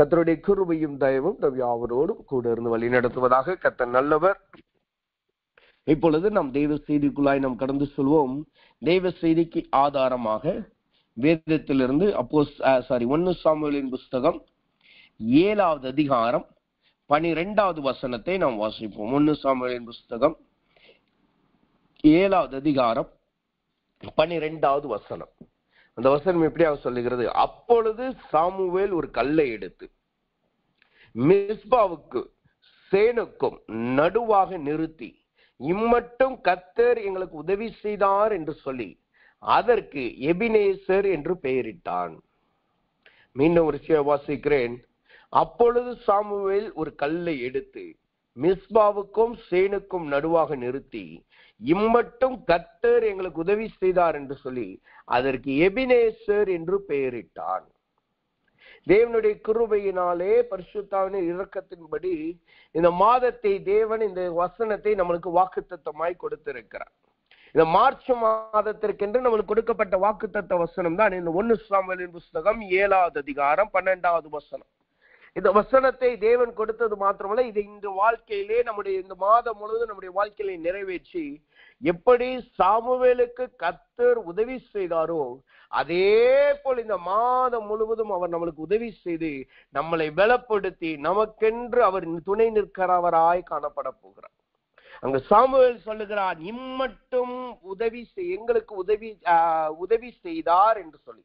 கர்த்தருடைய கிருபையும் தயவும் நம் யாவரோடும் கூட இருந்து வழி நடத்துவதாக. கர்த்தர் நல்லவர். இப்பொழுது நாம் தெய்வ செய்திக்குள்ளாய் நாம் கடந்து சொல்வோம். தெய்வ செய்திக்கு ஆதாரமாக வேதத்திலிருந்து 1 சாமுவேலின் புஸ்தகம் 7வது அதிகாரம் 12வது வசனத்தை நாம் வாசிப்போம். 1 சாமுவேலின் புஸ்தகம் 7வது அதிகாரம் 12வது வசனம். அந்த வசனம் எப்படியாக சொல்லுகிறது? அப்பொழுது சாமுவேல் ஒரு கல்லை எடுத்து மிஸ்பாவுக்கு சேனுக்கும் நடுவாக நிறுத்தி, இம்மட்டும் கர்த்தர் எங்களுக்கு உதவி செய்தார் என்று சொல்லி அதற்கு எபினேசர் என்று பெயரிட்டான். மீண்டும் ஒரு வாசிக்கிறேன். அப்பொழுது சாமுவேல் ஒரு கல்லை எடுத்து மிஸ்பாவுக்கும் சேனுக்கும் நடுவாக நிறுத்தி, இம்மட்டும் கர்த்தர் எங்களுக்கு உதவி செய்தார் என்று சொல்லி அதற்கு எபினேசர் என்று பெயரிட்டான். தேவனுடைய கிருபையினாலே பரிசுத்தாவின் இரக்கத்தின்படி இந்த மாதத்தை தேவன் இந்த வசனத்தை நம்மளுக்கு வாக்குத்தத்தமாய் கொடுத்திருக்கிறார். இந்த மார்ச் மாதத்திற்கென்று நம்மளுக்கு கொடுக்கப்பட்ட வாக்குத்தத்த வசனம் தான் இந்த 1 சாமுவேலின் புஸ்தகம் 7வது அதிகாரம் 12வது வசனம். இந்த வசனத்தை தேவன் கொடுத்தது மாத்திரமல்ல, இது இந்த வாழ்க்கையிலே நம்முடைய இந்த மாதம் முழுவதும் நம்முடைய வாழ்க்கையிலே நிறைவேற்றி எப்படி சாமுவேலுக்கு கர்த்தர் உதவி செய்தாரோ அதே போல் இந்த மாதம் முழுவதும் அவர் நம்மளுக்கு உதவி செய்து நம்மளை பலப்படுத்தி நமக்கென்று அவர் துணை நிற்கிறவராய் காணப்பட போகிறார். அங்க சாமுவேல் சொல்லுகிறார், இம்மட்டும் எங்களுக்கு உதவி செய்தார் என்று சொல்லி,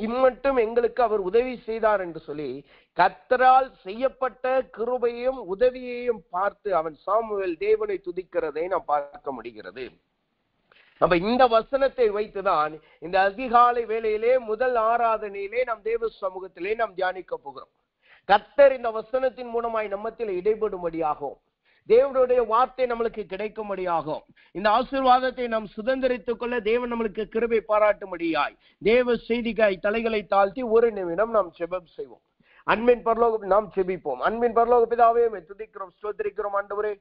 இம்மட்டும் எங்களுக்கு அவர் உதவி செய்தார் என்று சொல்லி கர்த்தரால் செய்யப்பட்ட கிருபையையும் உதவியையும் பார்த்து அவன் சாமுவேல் தேவனை துதிக்கிறதை நாம் பார்க்க முடிகிறது. அப்ப இந்த வசனத்தை வைத்துதான் இந்த அதிகாலை வேளையிலே முதல் ஆராதனையிலே நாம் தேவ சமூகத்திலே நாம் தியானிக்க போகிறோம். கர்த்தர் இந்த வசனத்தின் மூலமாய் நம்மத்தில் இடைபடும்படியாகும், தேவனுடைய வார்த்தை நம்மளுக்கு கிடைக்கும்படியாகும், இந்த ஆசீர்வாதத்தை நாம் சுதந்திரித்துக் கொள்ள தேவன் நம்மளுக்கு கிருபை பாராட்டும்படியாய் தேவ செய்திக்காய் தலைகளை தாழ்த்தி ஒரு நிமிடம் நாம் ஜெபம் செய்வோம். அன்பின் பரலோக நாம் ஜெபிப்போம். அன்பின் பரலோக பிதாவே, துதிக்கிறோம், ஸ்தோத்திரிக்கிறோம். ஆண்டவரே,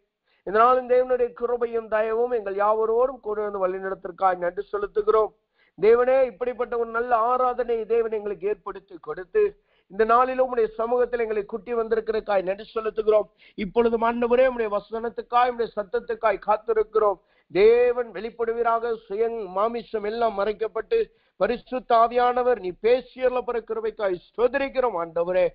இதனாலும் தேவனுடைய கிருபையும் தயவும் எங்கள் யாவரோடும் கூட வந்து வழிநடத்திற்காய் நன்றி செலுத்துகிறோம். தேவனே, இப்படிப்பட்ட ஒரு நல்ல ஆராதனை தேவன் எங்களுக்கு ஏற்படுத்தி கொடுத்து இந்த நாளிலும் உடைய சமூகத்தில் எங்களை குட்டி வந்திருக்கிறதுக்காய் நன்றி செலுத்துகிறோம். இப்பொழுது ஆண்டவரே, உடைய வசனத்துக்காய் உடைய சத்தத்துக்காய் காத்திருக்கிறோம். தேவன் வெளிப்படுவீராக. மாமிசம் எல்லாம் மறைக்கப்பட்டு பரிசுத்த ஆவியானவர் நீ பேசியல்ல பிற கிருபைக்காய் ஸ்தோத்திரிக்கிறோம். ஆண்டவரே,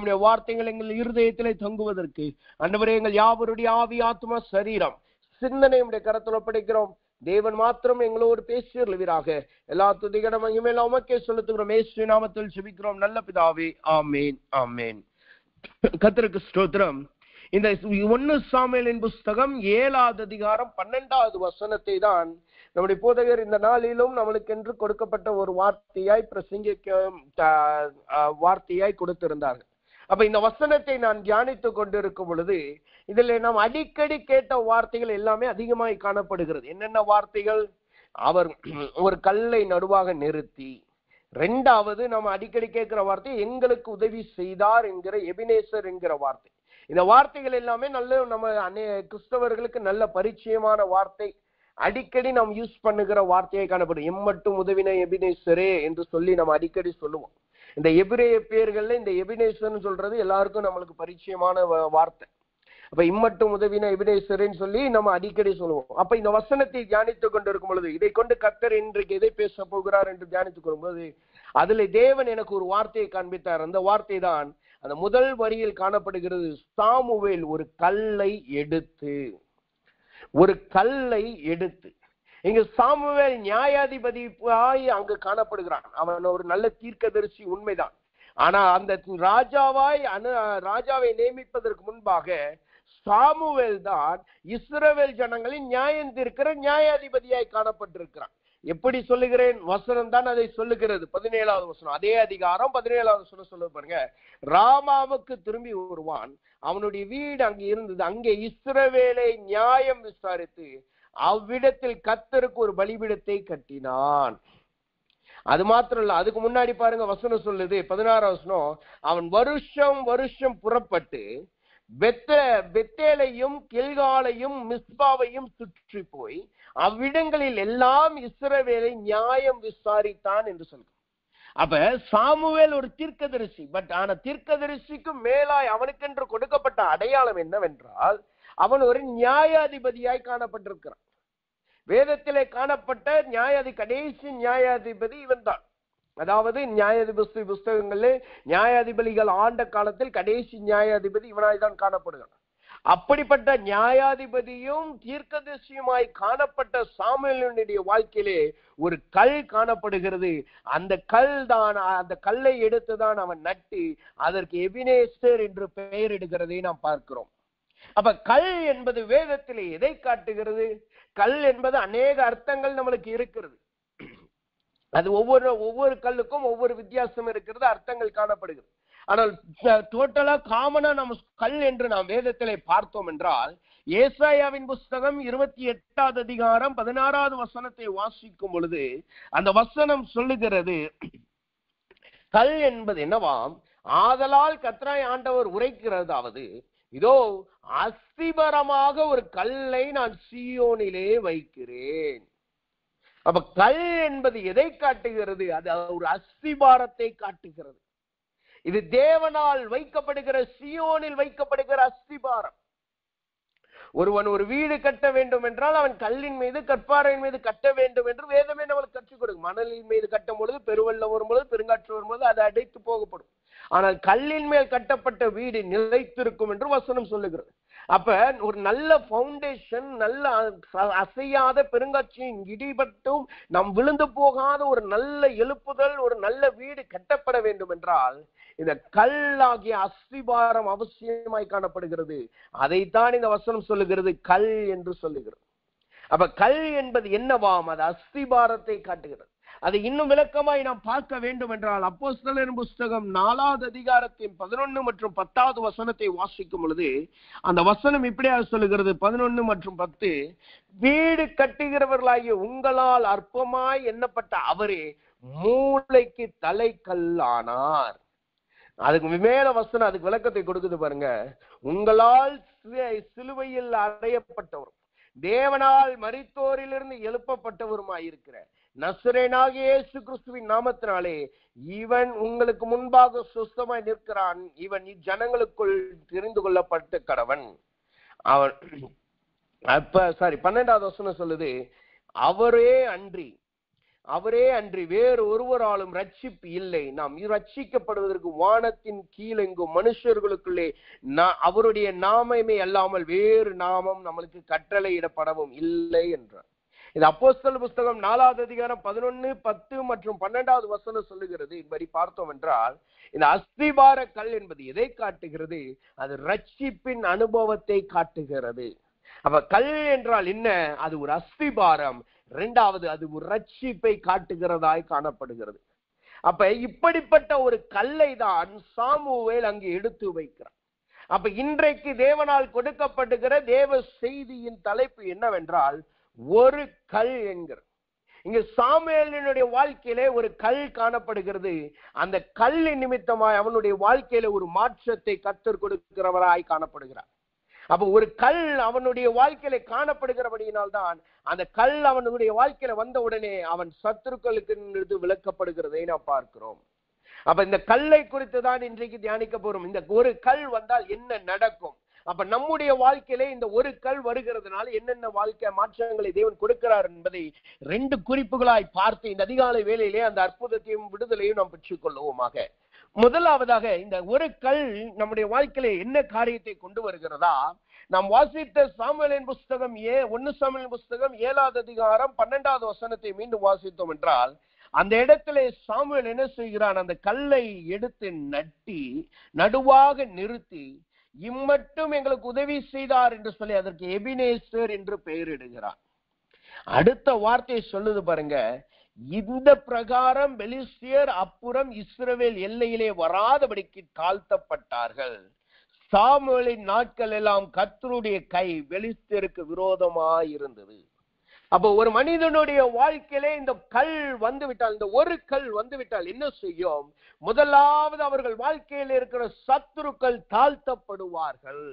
உடைய வார்த்தைகள் எங்கள் இருதயத்திலே தங்குவதற்கு ஆண்டவரே, எங்கள் யாவருடைய ஆவி, ஆத்மா, சரீரம், சிந்தனை உடைய கரத்துல ஒப்படைக்கிறோம். தேவன் மாத்திரம் எங்களோடு பேசியல்வீராக. எல்லா துதிகன மகிமையெல்லாம் உமக்கே செலுத்துகிறோம். இயேசு நாமத்தில் ஜெபிக்கிறோம் நல்ல பிதாவே, ஆமேன், ஆமேன். கர்த்தருக்கு ஸ்தோத்திரம். இந்த 1 சாமுவேலின் புஸ்தகம் 7வது அதிகாரம் 12வது வசனத்தை தான் நம்முடைய போதகர் இந்த நாளிலும் நம்மளுக்கு என்று கொடுக்கப்பட்ட ஒரு வார்த்தையாய் பிரசங்கிக்க வார்த்தையாய் கொடுத்திருந்தார்கள். அப்ப இந்த வசனத்தை நான் தியானித்துக் கொண்டிருக்கும் பொழுது இதில் நாம் அடிக்கடி கேட்ட வார்த்தைகள் எல்லாமே அதிகமாய் காணப்படுகிறது. என்னென்ன வார்த்தைகள்? அவர் ஒரு கல்லை நடுவாக நிறுத்தி, 2வது நம்ம அடிக்கடி கேட்கிற வார்த்தை எங்களுக்கு உதவி செய்தார் என்கிற எபினேசர் என்கிற வார்த்தை. இந்த வார்த்தைகள் எல்லாமே நல்ல நம்ம கிறிஸ்தவர்களுக்கு நல்ல பரிச்சயமான வார்த்தை, அடிக்கடி நாம் யூஸ் பண்ணுகிற வார்த்தையை காணப்படும். எம்மட்டும் உதவின எபினேசரே என்று சொல்லி நம்ம அடிக்கடி சொல்லுவோம். இந்த எபிரேய பேர்கள்ல இந்த எபினேசர்னு சொல்றது எல்லாருக்கும் நம்மளுக்கு பரிச்சயமான வார்த்தை. அப்ப இம்மட்டும் உதவின எபினேசர்ன்னு சொல்லி நம்ம அடிக்கடி சொல்லுவோம். அப்ப இந்த வசனத்தை தியானித்துக் கொண்டிருக்கும் பொழுது இதை கொண்டு கர்த்தர் இன்றைக்கு எதை பேச போகிறார் என்று தியானித்துக் கொள்ளும்போது அதுல தேவன் எனக்கு ஒரு வார்த்தையை காண்பித்தார். அந்த வார்த்தை தான் அந்த முதல் வரியில் காணப்படுகிறது. சாமுவேல் ஒரு கல்லை எடுத்து இங்கு சாமுவேல் நியாயாதிபதியாய் அங்கு காணப்படுகிறான். அவன் ஒரு நல்ல தீர்க்கதரிசி, உண்மைதான். ஆனா அந்த ராஜாவை நியமிப்பதற்கு முன்பாக சாமுவேல் தான் இஸ்ரவேல் ஜனங்களின் நியாயம் தீர்க்கிற நியாயாதிபதியாய் காணப்பட்டிருக்கிறான். எப்படி சொல்லுகிறேன்? வசனம் தான் அதை சொல்லுகிறது. 17வது வசனம், அதே அதிகாரம் 17வது வசனம் சொல்ல பாருங்க. ராமாவுக்கு திரும்பி வருவான், அவனுடைய வீடு அங்கே இருந்தது, அங்கே இஸ்ரவேலை நியாயம் விசாரித்து அவ்விடத்தில் கர்த்தருக்கு ஒரு பலிபீடத்தை கட்டினான். அது மாத்திரம் இல்ல, அதுக்கு முன்னாடி பாருங்க வசனம் சொல்லுது, 16வது வசனம், அவன் வருஷம் புறப்பட்டு பெத்தேலையும் கில்காலையும் மிஸ்பாவையும் சுற்றி போய் அவ்விடங்களில் எல்லாம் இஸ்ரவேலை நியாயம் விசாரித்தான் என்று சொல்கிறார். அப்ப சாமுவேல் ஒரு தீர்க்கதரிசி. ஆனா தீர்க்கதரிசிக்கு மேலாய் அவனுக்கென்று கொடுக்கப்பட்ட அடையாளம் என்னவென்றால், அவன் ஒரு நியாயாதிபதியாய் காணப்பட்டிருக்கிறான். வேதத்திலே காணப்பட்ட கடைசி நியாயாதிபதி இவன் தான். அதாவது நியாயாதிபதி புஸ்தகங்களிலே நியாயாதிபதிகள் ஆண்ட காலத்தில் கடைசி நியாயாதிபதி இவனாய் தான் காணப்படுகிறான். அப்படிப்பட்ட நியாயாதிபதியும் தீர்க்கதரிசியுமாய் காணப்பட்ட சாமுவேலுடைய வாழ்க்கையிலே ஒரு கல் காணப்படுகிறது. அந்த கல்லை எடுத்துதான் அவன் நட்டு அதற்கு எபினேசர் என்று பெயரிடுகிறதை நாம் பார்க்கிறோம். அப்ப கல் என்பது வேதத்திலே எதை காட்டுகிறது? கல் என்பது அநேக அர்த்தங்கள் நம்மளுக்கு இருக்கிறது. அது ஒவ்வொரு கல்லுக்கும் ஒவ்வொரு வித்தியாசம் இருக்கிறது, அர்த்தங்கள் காணப்படுகிறது. ஆனால் டோட்டலா காமனா நம்ம கல் என்று நாம் வேதத்திலே பார்த்தோம் என்றால், ஏசாயாவின் புஸ்தகம் 28வது அதிகாரம் 16வது வசனத்தை வாசிக்கும் பொழுது அந்த வசனம் சொல்லுகிறது, கல் என்பது என்னவாம்? ஆதலால் கர்த்தராகிய ஆண்டவர் உரைக்கிறதாவது, இதோ அஸ்திபரமாக ஒரு கல்லை நான் சீயோனிலே வைக்கிறேன். அப்ப கல் என்பது எதை காட்டுகிறது? அது ஒரு அஸ்திபாரத்தை காட்டுகிறது. இது தேவனால் வைக்கப்படுகிற, சீயோனில் வைக்கப்படுகிற அஸ்திபாரம். ஒருவன் ஒரு வீடு கட்ட வேண்டும் என்றால் அவன் கல்லின் மீது கற்பாறையின் மீது கட்ட வேண்டும் என்று வேதமே நம்மளுக்கு கற்றுக் கொடுக்கும். மணலின் மீது கட்டும் பொழுது, பெருவெள்ளம் வரும்பொழுது, பெருங்காற்று வரும்போது அது அடைத்து போகப்படும். ஆனால் கல்லின் மேல் கட்டப்பட்ட வீடு நிலைத்திருக்கும் என்று வசனம் சொல்லுகிறது. அப்ப ஒரு நல்ல பவுண்டேஷன், நல்ல அசையாத, பெருங்காட்சியின் இடிபட்டும் நாம் விழுந்து போகாத ஒரு நல்ல எழுப்புதல், ஒரு நல்ல வீடு கட்டப்பட வேண்டும் என்றால் இந்த கல்லாகிய அஸ்திபாரம் அவசியமாய் காணப்படுகிறது. அதைத்தான் இந்த வசனம் சொல்லுகிறது, கல் என்று சொல்லுகிறது. அப்ப கல் என்பது என்னவாம்? அது அஸ்திபாரத்தை காட்டுகிறது. அதை இன்னும் விளக்கமாய் நாம் பார்க்க வேண்டும் என்றால், அப்போஸ்தலரின் புஸ்தகம் 4வது அதிகாரத்தின் 11 மற்றும் 10வது வசனத்தை வாசிக்கும் பொழுது அந்த வசனம் இப்படியாக சொல்லுகிறது, 11 மற்றும் 10, வீடு கட்டுகிறவர்களாகிய உங்களால் அற்பமாய் எண்ணப்பட்ட அவரே மூளைக்கு தலைக்கல்லானார். அதுக்கு மேல வசனம் அதுக்கு விளக்கத்தை கொடுக்குது பாருங்க. உங்களால் சிலுவையில் அறையப்பட்டவரும் தேவனால் மரித்தோரிலிருந்து எழுப்பப்பட்டவருமாயிருக்கிற நசரேயனாகிய இயேசு கிறிஸ்துவின் நாமத்தினாலே இவன் உங்களுக்கு முன்பாக சுஸ்தமாய் நிற்கிறான். இவன் இஜனங்களுக்குள் தெரிந்து கொள்ளப்பட்ட கடவன். அவன் 12வது வசனம் சொல்லுது, அவரே அன்றி வேறு ஒருவராலும் ரட்சிப்பு இல்லை. நாம் ரட்சிக்கப்படுவதற்கு வானத்தின் கீழெங்கும் மனுஷர்களுக்குள்ளே அவருடைய நாமமே அல்லாமல் வேறு நாமம் நம்மளுக்கு கட்டளையிடப்படவும் இல்லை என்றார். இது அப்போஸ்தலர் புஸ்தகம் 4வது அதிகாரம் 11, 10 மற்றும் 12வது வசனம் சொல்லுகிறது. இப்படி பார்த்தோம் என்றால் இந்த அஸ்திபார கல் என்பது எதை காட்டுகிறது? அது ரட்சிப்பின் அனுபவத்தை காட்டுகிறது. அப்ப கல் என்றால் என்ன? அது ஒரு அஸ்திபாரம். இரண்டாவது, அது ஒரு ரட்சிப்பை காட்டுகிறதாய் காணப்படுகிறது. அப்ப இப்படிப்பட்ட ஒரு கல்லை தான் சாமுவேல் அங்கு எடுத்து வைக்கிறார். அப்ப இன்றைக்கு தேவனால் கொடுக்கப்படுகிற தேவ செய்தியின் தலைப்பு என்னவென்றால், ஒரு கல் என்கிற. இங்க சாமுவேலினுடைய வாழ்க்கையிலே ஒரு கல் காணப்படுகிறது. அந்த கல்லின் நிமித்தமாய் அவனுடைய வாழ்க்கையில ஒரு மாற்றத்தை கர்த்தர் கொடுக்கிறவராய் காணப்படுகிறார். அப்ப ஒரு கல் அவனுடைய வாழ்க்கையில காணப்படுகிறபடியினால் தான் அந்த கல் அவனுடைய வாழ்க்கையில வந்த உடனே அவன் சத்துருக்களுக்கு விளக்கப்படுகிறதை நாம் பார்க்கிறோம். அப்ப இந்த கல்லை குறித்து தான் இன்றைக்கு தியானிக்க போறோம். இந்த ஒரு கல் வந்தால் என்ன நடக்கும்? அப்ப நம்முடைய வாழ்க்கையிலே இந்த ஒரு கல் வருகிறதுனால என்னென்ன வாழ்க்கை மாற்றங்களை தேவன் கொடுக்கிறார் என்பதை 2 குறிப்புகளாய் பார்த்து இந்த அதிகாலை வேளையிலே அந்த அற்புதத்தையும் விடுதலையும் நாம் பெற்றுக் கொள்வோமாக. முதலாவதாக, இந்த ஒரு கல் நம்முடைய வாழ்க்கையில என்ன காரியத்தை கொண்டு வருகிறதா? நாம் வாசித்த சாமுவேலின் புஸ்தகம் 1 சாமுவேலின் புஸ்தகம் 7வது அதிகாரம் 12வது வசனத்தை மீண்டும் வாசித்தோம் என்றால், அந்த இடத்திலே சாமுவேல் என்ன செய்கிறான்? அந்த கல்லை எடுத்து நடுவாக நிறுத்தி இம்மட்டும் எங்களுக்கு உதவி செய்தார் என்று சொல்லி அதற்கு எபினேசர் என்று பெயரிடுகிறார். அடுத்த வார்த்தை சொல்லுது பாருங்க, இந்த பிரகாரம் பெலிஸ்தியர் அப்புறம் இஸ்ரவேல் எல்லையிலே வராதபடிக்கு தாழ்த்தப்பட்டார்கள். சாமுவேலின் நாட்கள் எல்லாம் கர்த்தருடைய கை பெலிஸ்தியருக்கு விரோதமாய் இருந்தது. அப்போ ஒரு மனிதனுடைய வாழ்க்கையிலே இந்த கல் வந்துவிட்டால், இந்த ஒரு கல் வந்துவிட்டால் என்ன செய்யும்? முதலாவது அவர்கள் வாழ்க்கையில் இருக்கிற சத்துருக்கள் தாழ்த்தப்படுவார்கள்.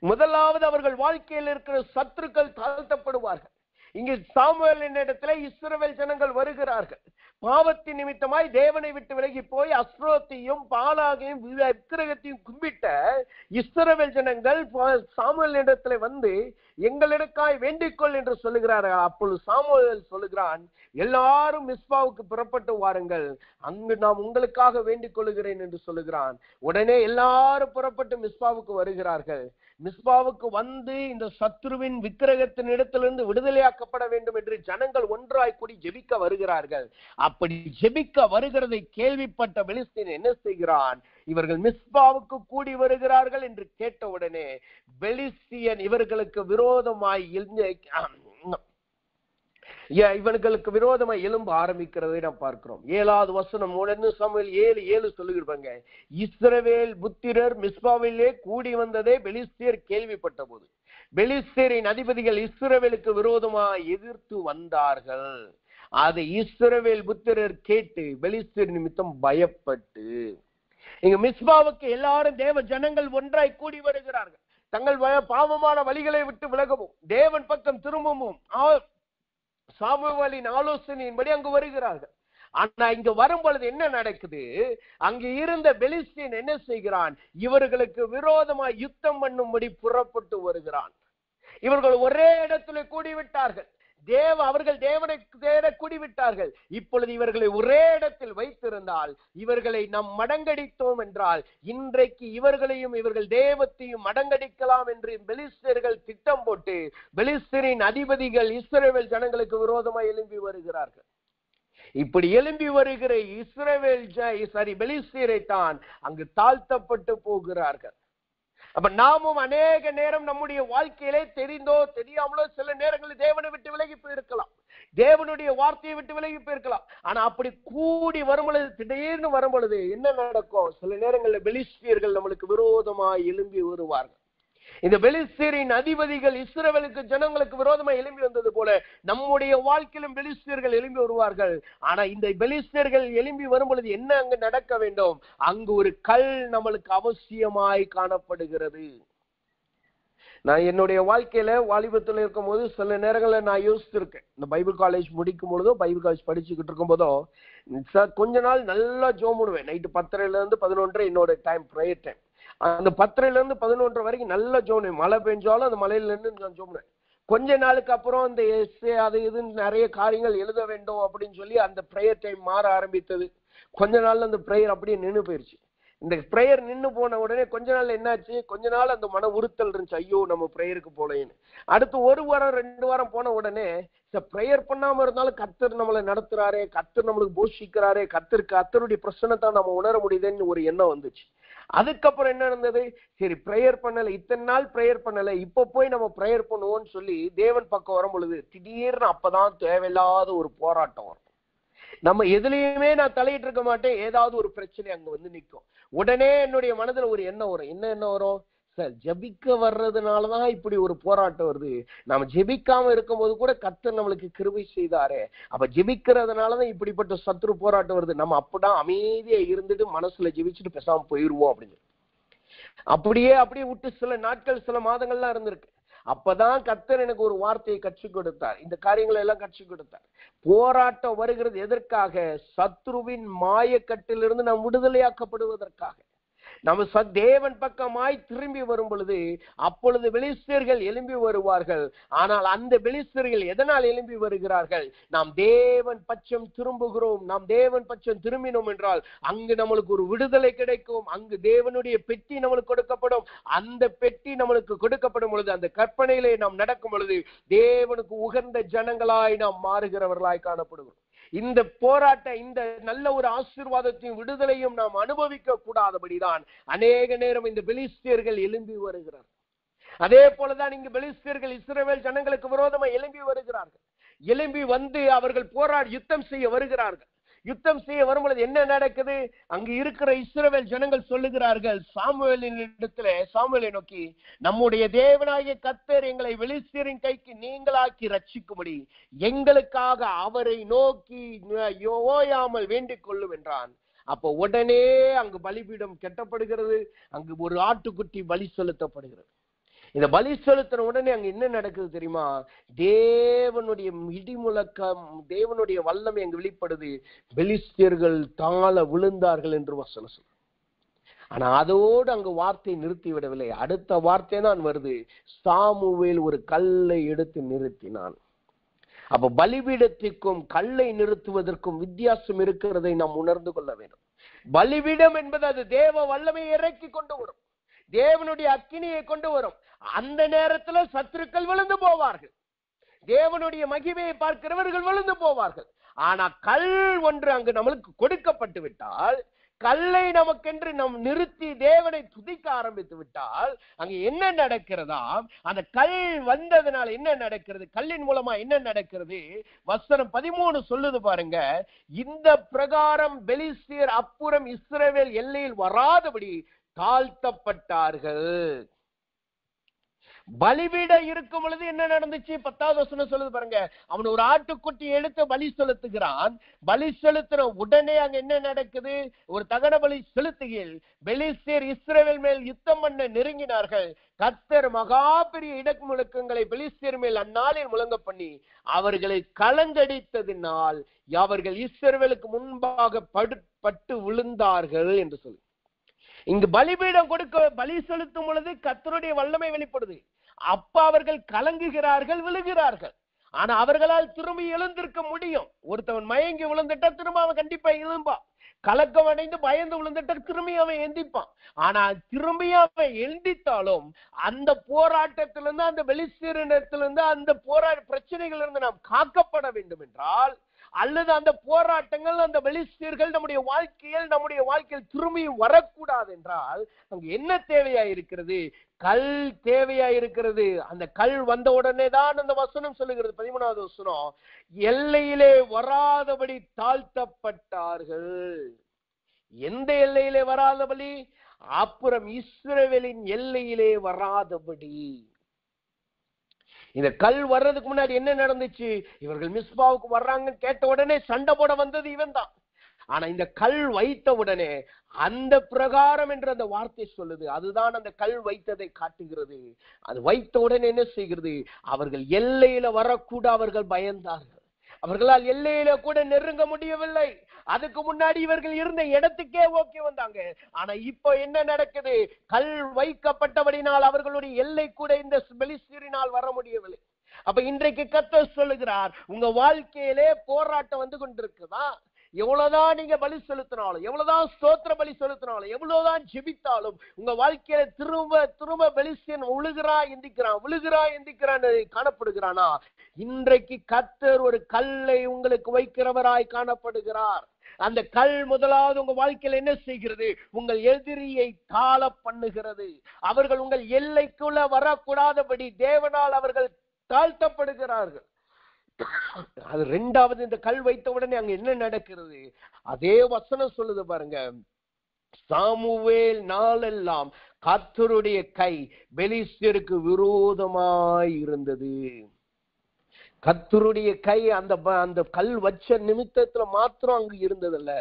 முதலாவது அவர்கள் வாழ்க்கையில் இருக்கிற சத்துருக்கள் தாழ்த்தப்படுவார்கள். இங்கு சாமுவேலின் இடத்துல இஸ்ரவேல் ஜனங்கள் வருகிறார்கள். பாவத்தின் நிமித்தமாய் தேவனை விட்டு விலகி போய் அஸ்ரோத்தையும் பாலாகையும் விக்கிரகத்தையும் கும்பிட்ட இஸ்ரவேல் ஜனங்கள் சாமுவேல் இடத்துல வந்து எங்களிடக்காய் வேண்டிக்கொள் என்று சொல்லுகிறார்கள். அப்பொழுது சாமுவேல் சொல்லுகிறான், எல்லாரும் மிஸ்பாவுக்கு புறப்பட்டு வாருங்கள், அங்கு நாம் உங்களுக்காக வேண்டிக் கொள்ளுகிறேன் என்று சொல்லுகிறான். உடனே எல்லாரும் புறப்பட்டு மிஸ்பாவுக்கு வருகிறார்கள். மிஸ்பாவுக்கு வந்து இந்த சத்ருவின் விக்கிரகத்தின் இடத்திலிருந்து விடுதலையாக்கப்பட வேண்டும் என்று ஜனங்கள் ஒன்றாய் கூடி ஜெபிக்க வருகிறார்கள். அப்படி ஜெபிக்க வருகிறதை கேள்விப்பட்ட பெலிஸ்தீன் என்ன செய்கிறான்? இவர்கள் மிஸ்பாவுக்கு கூடி வருகிறார்கள் என்று கேட்டவுடனே பெலிஸ்தியன் இவர்களுக்கு விரோதமாய் எழும்ப ஆரம்பிக்கிறதை நாம் பார்க்கிறோம். 7வது வசனம் 1 சாமுவேல் 7:7 சொல்லுகிறாங்க, இஸ்ரவேல் புத்திரர் மிஸ்பாவிலே கூடி வந்ததை பெலிஸ்தியர் கேள்விப்பட்ட போது பெலிஸ்தியரின் அதிபதிகள் இஸ்ரவேலுக்கு விரோதமாய் எதிர்த்து வந்தார்கள். அதை இஸ்ரவேல் புத்திரர் கேட்டு பெலிஸ்தியர் நிமித்தம் பயப்பட்டு, இங்க மிஸ்பாவுக்கு எல்லாரும் தேவ ஜனங்கள் ஒன்றாய் கூடி வருகிறார்கள். தங்கள் பாவமான வழிகளை விட்டு விலகவும் தேவன் பக்கம் திரும்பவும் சாமுவேலின் ஆலோசனையின்படி அங்கு வருகிறார்கள். ஆனா இங்க வரும் பொழுது என்ன நடக்குது? அங்கு இருந்த பெலிஸ்தீன் என்ன செய்கிறான்? இவர்களுக்கு விரோதமாய் யுத்தம் பண்ணும்படி புறப்பட்டு வருகிறான். இவர்கள் ஒரே இடத்துல கூடிவிட்டார்கள். அவர்கள் தேவனை கூடிவிட்டார்கள். இப்பொழுது இவர்களை ஒரே இடத்தில் வைத்திருந்தால், இவர்களை நாம் மடங்கடித்தோம் என்றால், இன்றைக்கு இவர்களையும் இவர்கள் தேவத்தையும் மடங்கடிக்கலாம் என்று பெலிஸ்தர்கள் திட்டம் போட்டு பெலிஸ்தரின் அதிபதிகள் இஸ்ரவேல் ஜனங்களுக்கு விரோதமாக எழும்பி வருகிறார்கள். இப்படி எழும்பி வருகிற பெலிஸ்தரை தான் அங்கு தாழ்த்தப்பட்டு போகிறார்கள். அப்ப நாமும் அநேக நேரம் நம்முடைய வாழ்க்கையிலே தெரிந்தோ தெரியாமலோ சில நேரங்களில் தேவனை விட்டு விலகி போயிருக்கலாம், தேவனுடைய வார்த்தையை விட்டு விலகி போயிருக்கலாம். ஆனா அப்படி கூடி வரும் பொழுது, திடீர்னு வரும் பொழுது என்ன நடக்கும்? சில நேரங்களில் பெலிஸ்தியர்கள் நம்மளுக்கு விரோதமாய் எழும்பி வருவார்கள். இந்த பெலிஸ்தியரின் அதிபதிகள் இஸ்ரவேலுக்கு ஜனங்களுக்கு விரோதமாக எழும்பி வந்தது போல நம்முடைய வாழ்க்கையிலும் பெலிஸ்தியர்கள் எழும்பி வருவார்கள். ஆனா இந்த பெலிஸ்தியர்கள் எழும்பி வரும் பொழுது என்ன அங்கு நடக்க வேண்டும்? அங்கு ஒரு கல் நம்மளுக்கு அவசியமாய் காணப்படுகிறது. நான் என்னுடைய வாழ்க்கையில வாலிபத்தில் இருக்கும் போது சில நேரங்களில் நான் யோசிச்சிருக்கேன். இந்த பைபிள் காலேஜ் முடிக்கும் பொழுதோ, பைபிள் காலேஜ் படிச்சுக்கிட்டு இருக்கும் போதோ கொஞ்ச நாள் நல்லா ஜோம் பண்ணுவேன். நைட்டு 10:30 to 11 என்னோட டைம், ப்ரேயர் டைம். அந்த 10:30 to 11 வரைக்கும் நல்ல ஜோம். மழை பெஞ்சாலும் அந்த மலையில இருந்து நான் ஜோம். கொஞ்ச நாளுக்கு அப்புறம் இந்த அது இதுன்னு நிறைய காரியங்கள் எழுத வேண்டும் அப்படின்னு சொல்லி அந்த ப்ரேயர் டைம் மாற ஆரம்பித்தது. கொஞ்ச நாள்ல அந்த ப்ரேயர் அப்படியே நின்று போயிருச்சு. இந்த ப்ரேயர் நின்று போன உடனே கொஞ்ச நாள் என்னாச்சு? கொஞ்ச நாள் அந்த மன உறுத்தல் இருந்துச்சு, ஐயோ நம்ம ப்ரேயருக்கு போலேன்னு. அடுத்து 1 வாரம் 2 வாரம் போன உடனே ப்ரேயர் பண்ணாம இருந்தாலும் கர்த்தர் நம்மளை நடத்துறாரே, கர்த்தர் நம்மளுக்கு போஷிக்கிறாரே, கர்த்தருடைய பிரச்சனைத்தை நம்ம உணர முடியுதுன்னு ஒரு எண்ணம் வந்துச்சு. அதுக்கப்புறம் என்ன நடந்தது? சரி ப்ரேயர் பண்ணல, இத்தனை நாள் ப்ரேயர் பண்ணல, இப்ப போய் நம்ம ப்ரேயர் பண்ணுவோம்னு சொல்லி தேவன் பக்கம் வரும் பொழுது திடீர்னு அப்பதான் தேவையில்லாத ஒரு போராட்டம் வரும். நம்ம எதுலையுமே நான் தலையிட்டு இருக்க மாட்டேன், ஏதாவது ஒரு பிரச்சனை அங்க வந்து நிற்கும். உடனே என்னுடைய மனதுல ஒரு எண்ணம் வரும். என்ன வரும்? சார் ஜெபிக்க வர்றதுனாலதான் இப்படி ஒரு போராட்டம் வருது. நம்ம ஜெபிக்காம இருக்கும் போது கூட கர்த்தர் நம்மளுக்கு கிருபை செய்தாரே, அப்ப ஜெபிக்கிறதுனாலதான் இப்படிப்பட்ட சத்துரு போராட்டம் வருது. நம்ம அப்படிதான் அமைதியா இருந்துட்டு மனசுல ஜெபிச்சுட்டு பேசாம போயிருவோம் அப்படின்னு. அப்படியே விட்டு சில நாட்கள் சில மாதங்கள்லாம் இருந்திருக்கு. அப்பதான் கர்த்தர் எனக்கு ஒரு வார்த்தையை கற்றுக் கொடுத்தார். இந்த காரியங்களை எல்லாம் கற்றுக் கொடுத்தார். போராட்டம் வருகிறது எதற்காக? சத்ருவின் மாயக்கட்டிலிருந்து நாம் விடுதலையாக்கப்படுவதற்காக. நம்ம தேவன் பக்கமாய் திரும்பி வரும் பொழுது அப்பொழுது பெலிஸ்தர்கள் எழும்பி வருவார்கள். ஆனால் அந்த பெலிஸ்தர்கள் எதனால் எழும்பி வருகிறார்கள்? நாம் தேவன் பட்சம் திரும்புகிறோம், நாம் தேவன் பட்சம் திரும்பினோம் என்றால் அங்கு நம்மளுக்கு ஒரு விடுதலை கிடைக்கும். அங்கு தேவனுடைய பெட்டி நம்மளுக்கு கொடுக்கப்படும். அந்த பெட்டி நம்மளுக்கு கொடுக்கப்படும் பொழுது, அந்த கற்பனையிலே நாம் நடக்கும் பொழுது தேவனுக்கு உகந்த ஜனங்களாய் நாம் மாறுகிறவர்களாய் காணப்படுகிறோம். இந்த போராட்ட இந்த நல்ல ஒரு ஆசீர்வாதத்தையும் விடுதலையும் நாம் அனுபவிக்க கூடாதபடிதான் அநேக நேரம் இந்த பெலிஸ்தியர்கள் எழும்பி வருகிறார். அதே போலதான் இங்கு பெலிஸ்தியர்கள் இஸ்ரவேல் ஜனங்களுக்கு விரோதமாக எழும்பி வருகிறார்கள். எழும்பி வந்து அவர்கள் யுத்தம் செய்ய வருகிறார்கள். யுத்தம் செய்ய வரும்பொழுது என்ன நடக்குது? அங்கு இருக்கிற இஸ்ரவேல் ஜனங்கள் சொல்லுகிறார்கள் சாமுவேலை நோக்கி, நம்முடைய தேவனாகிய கர்த்தர் எங்களை பெலிஸ்தியரின் கைக்கு நீங்களாக்கி ரட்சிக்கும்படி எங்களுக்காக அவரை நோக்கி ஓயாமல் வேண்டிக் கொள்ளும் என்றான். அப்போ உடனே அங்கு பலிபீடம் கட்டப்படுகிறது. அங்கு ஒரு ஆட்டுக்குட்டி பலி செலுத்தப்படுகிறது. இந்த பலி செலுத்தின உடனே அங்க என்ன நடக்குது தெரியுமா? தேவனுடைய இடிமுழக்கம், தேவனுடைய வல்லமை அங்கு வெளிப்படுது. பெலிஸ்தியர்கள் தாழ விழுந்தார்கள் என்று வசனம் சொல்லுது. ஆனா அதோடு அங்கு வார்த்தை நிறுத்தி விடவில்லை. அடுத்த வார்த்தை தான் வருது, சாமுவேல் ஒரு கல்லை எடுத்து நிறுத்தினான். அப்ப பலிபீடத்திற்கும் கல்லை நிறுத்துவதற்கும் வித்தியாசம் இருக்கிறதை நாம் உணர்ந்து கொள்ள வேண்டும். பலிபீடம் என்பது அது தேவ வல்லமையை இறக்கி கொண்டு வரும், தேவனுடைய அக்கினியை கொண்டு வரும். அந்த நேரத்துல சத்துருக்கள் விழுந்து போவார்கள், தேவனுடைய மகிமையை பார்க்கிறவர்கள் விழுந்து போவார்கள். ஆனா கல் ஒன்று அங்கு நம்மளுக்கு கொடுக்கப்பட்டு விட்டால், கல்லை நமக்கென்று நாம் நிறுத்தி தேவனை துதிக்க ஆரம்பித்து விட்டால் அங்க என்ன நடக்கிறதா? அந்த கல் வந்ததுனால என்ன நடக்கிறது? கல்லின் மூலமா என்ன நடக்கிறது? வசனம் 13 சொல்லுது பாருங்க, இந்த பிரகாரம் பெலிஸ்தியர் அப்புறம் இஸ்ரவேல் எல்லையில் வராதபடி தாழ்த்தப்பட்டார்கள். பலிபீடம் இருக்கும் பொழுது என்ன நடந்துச்சு? 10வது வசனம் சொல்லுது பாருங்க, அவன் ஒரு ஆட்டுக்குட்டி எடுத்து பலி செலுத்துகிறான். பலி செலுத்துற உடனே அங்க என்ன நடக்குது? ஒரு தகன பலி செலுத்துகையில் பெலிஸ்தியர் இஸ்ரவேல் மேல் யுத்தம் பண்ண நெருங்கினார்கள். கர்த்தர் மகா பெரிய இடமுழக்கங்களை பெலிஸ்தியர் மேல் அந்நாளில் முழங்க பண்ணி அவர்களை கலங்கடித்ததினால் அவர்கள் இஸ்ரவேலுக்கு முன்பாக பட்டு விழுந்தார்கள் என்று சொல்லி, இங்கு பலிபீடம் கொடுக்க பலி செலுத்தும் பொழுது கர்த்தருடைய வல்லமை வெளிப்படுது. அப்ப அவர்கள் கலங்குகிறார்கள், விழுகிறார்கள். ஆனா அவர்களால் திரும்பி எழுந்திருக்க முடியும். ஒருத்தவன் மயங்கி விழுந்துட்டா திரும்ப அவன் கண்டிப்பா எழும்பான். கலக்கம் அடைந்து பயந்து விழுந்துட்டா திரும்பி அவன் எந்திப்பான். ஆனா திரும்பி அவன் எழுந்தித்தாலும் அந்த போராட்டத்திலிருந்து, அந்த பெலிஸ்தியரிடத்திலிருந்து, அந்த பிரச்சனைகள் இருந்து நாம் காக்கப்பட வேண்டும் என்றால், அல்லது அந்த போராட்டங்கள், அந்த பெலிஸ்தியர்கள் நம்முடைய வாழ்க்கையில் திரும்பி வரக்கூடாது என்றால் அங்க என்ன தேவையா இருக்கிறது? கல் தேவையா இருக்கிறது. அந்த கல் வந்த உடனே தான் அந்த வசனம் சொல்லுகிறது, 13வது வசனம், எல்லையிலே வராதபடி தாழ்த்தப்பட்டார்கள். எந்த எல்லையிலே வராதபடி? அப்புறம் இஸ்ரவேலின் எல்லையிலே வராதபடி. இந்த கல் வர்றதுக்கு முன்னாடி என்ன நடந்துச்சு? இவர்கள் மிஸ்பாவுக்கு வர்றாங்கன்னு கேட்ட உடனே சண்டை போட வந்தது இவன் தான். ஆனா இந்த கல் வைத்த உடனே அந்த பிரகாரம் என்று அந்த வார்த்தை சொல்லுது. அதுதான் அந்த கல் வைத்ததை காட்டுகிறது. அது வைத்த உடனே என்ன செய்கிறது? அவர்கள் எல்லையில வரக்கூட அவர்கள் பயந்தார்கள். அவர்களால் எல்லையில கூட நெருங்க முடியவில்லை. அதுக்கு முன்னாடி இவர்கள் இருந்த இடத்துக்கே ஓகே வந்தாங்க. ஆனா இப்ப என்ன நடக்குது? கல் வைக்கப்பட்டபடினால் அவர்களுடைய எல்லை கூட இந்த பெலிஸ்தியரினால் வர முடியவில்லை. அப்ப இன்றைக்கு கர்த்தர் சொல்லுகிறார், உங்க வாழ்க்கையிலே போராட்டம் வந்து கொண்டிருக்குதா? எவ்வளவுதான் நீங்க பலி செலுத்தினாலும், எவ்வளவுதான் ஸ்தோத்திர பலி செலுத்தினாலும், எவ்வளவுதான் ஜெபித்தாலும் உங்க வாழ்க்கையில திரும்ப பெலிஸ்தியன் விழுகிறா எந்திக்கிறான் காணப்படுகிறானா? இன்றைக்கு கர்த்தர் ஒரு கல்லை உங்களுக்கு வைக்கிறவராய் காணப்படுகிறார். அந்த கல் முதலாவது உங்க வாழ்க்கையில என்ன செய்கிறது? உங்கள் எதிரியை தாழ பண்ணுகிறது. அவர்கள் உங்கள் எல்லைக்குள்ள வரக்கூடாதபடி தேவனால் அவர்கள் தாழ்த்தப்படுகிறார்கள். அது இரண்டாவது, இந்த கல் வைத்த உடனே அங்க என்ன நடக்கிறது? அதே வசனம் சொல்லுது பாருங்க, சாமுவேல் நாளெல்லாம் கர்த்தருடைய கை பெலிஸ்தியருக்கு விரோதமாய் இருந்தது. கர்த்தருடைய கை அந்த கல் வச்ச நிமித்தத்துல மாத்திரம் அங்கு இருந்ததல்ல,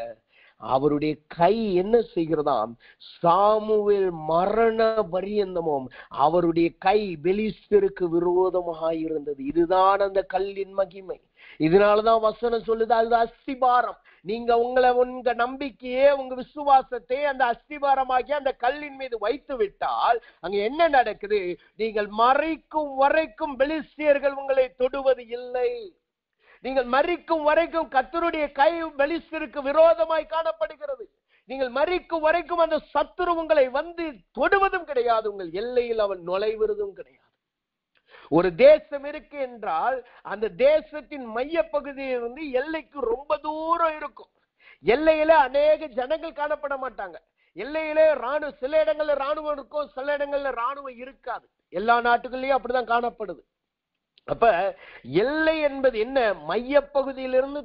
அவருடைய கை என்ன செய்கிறதாம்? சாமுவேல் மரண பரியந்தமும் அவருடைய கை பெலிஸ்தியருக்கு விரோதமாக இருந்தது. இதுதான் அந்த கல்லின் மகிமை. இதனாலதான் வசனம் சொல்லுது, அது அஸ்திபாரம். நீங்க உங்க நம்பிக்கையே, உங்க விசுவாசத்தை அந்த அஸ்திபாரமாகி அந்த கல்லின் மீது வைத்து விட்டால் அங்க என்ன நடக்குது? நீங்கள் மறிக்கும் வரைக்கும் பெலிஸ்தியர்கள் உங்களை தொடுவது இல்லை. நீங்கள் மரிக்கும் வரைக்கும் கர்த்தருடைய கை பெலிஸ்தியருக்கு விரோதமாய் காணப்படுகிறது. நீங்கள் மரிக்கும் வரைக்கும் அந்த சத்துரு உங்களை வந்து தொடுவதும் கிடையாது, உங்கள் எல்லையில் அவன் நுழைவதும் கிடையாது. ஒரு தேசம் இருக்கு என்றால் அந்த தேசத்தின் மைய பகுதியிலிருந்து எல்லைக்கு ரொம்ப தூரம் இருக்கும். எல்லையில அநேக ஜனங்கள் காணப்பட மாட்டாங்க. எல்லையிலே சில இடங்கள்ல ராணுவம் இருக்கும், சில இடங்கள்ல ராணுவம் இருக்காது. எல்லா நாட்டுகள்லயும் அப்படிதான் காணப்படுது. அப்ப எல்லை என்பது என்ன? மையப்பகுதியிலிருந்து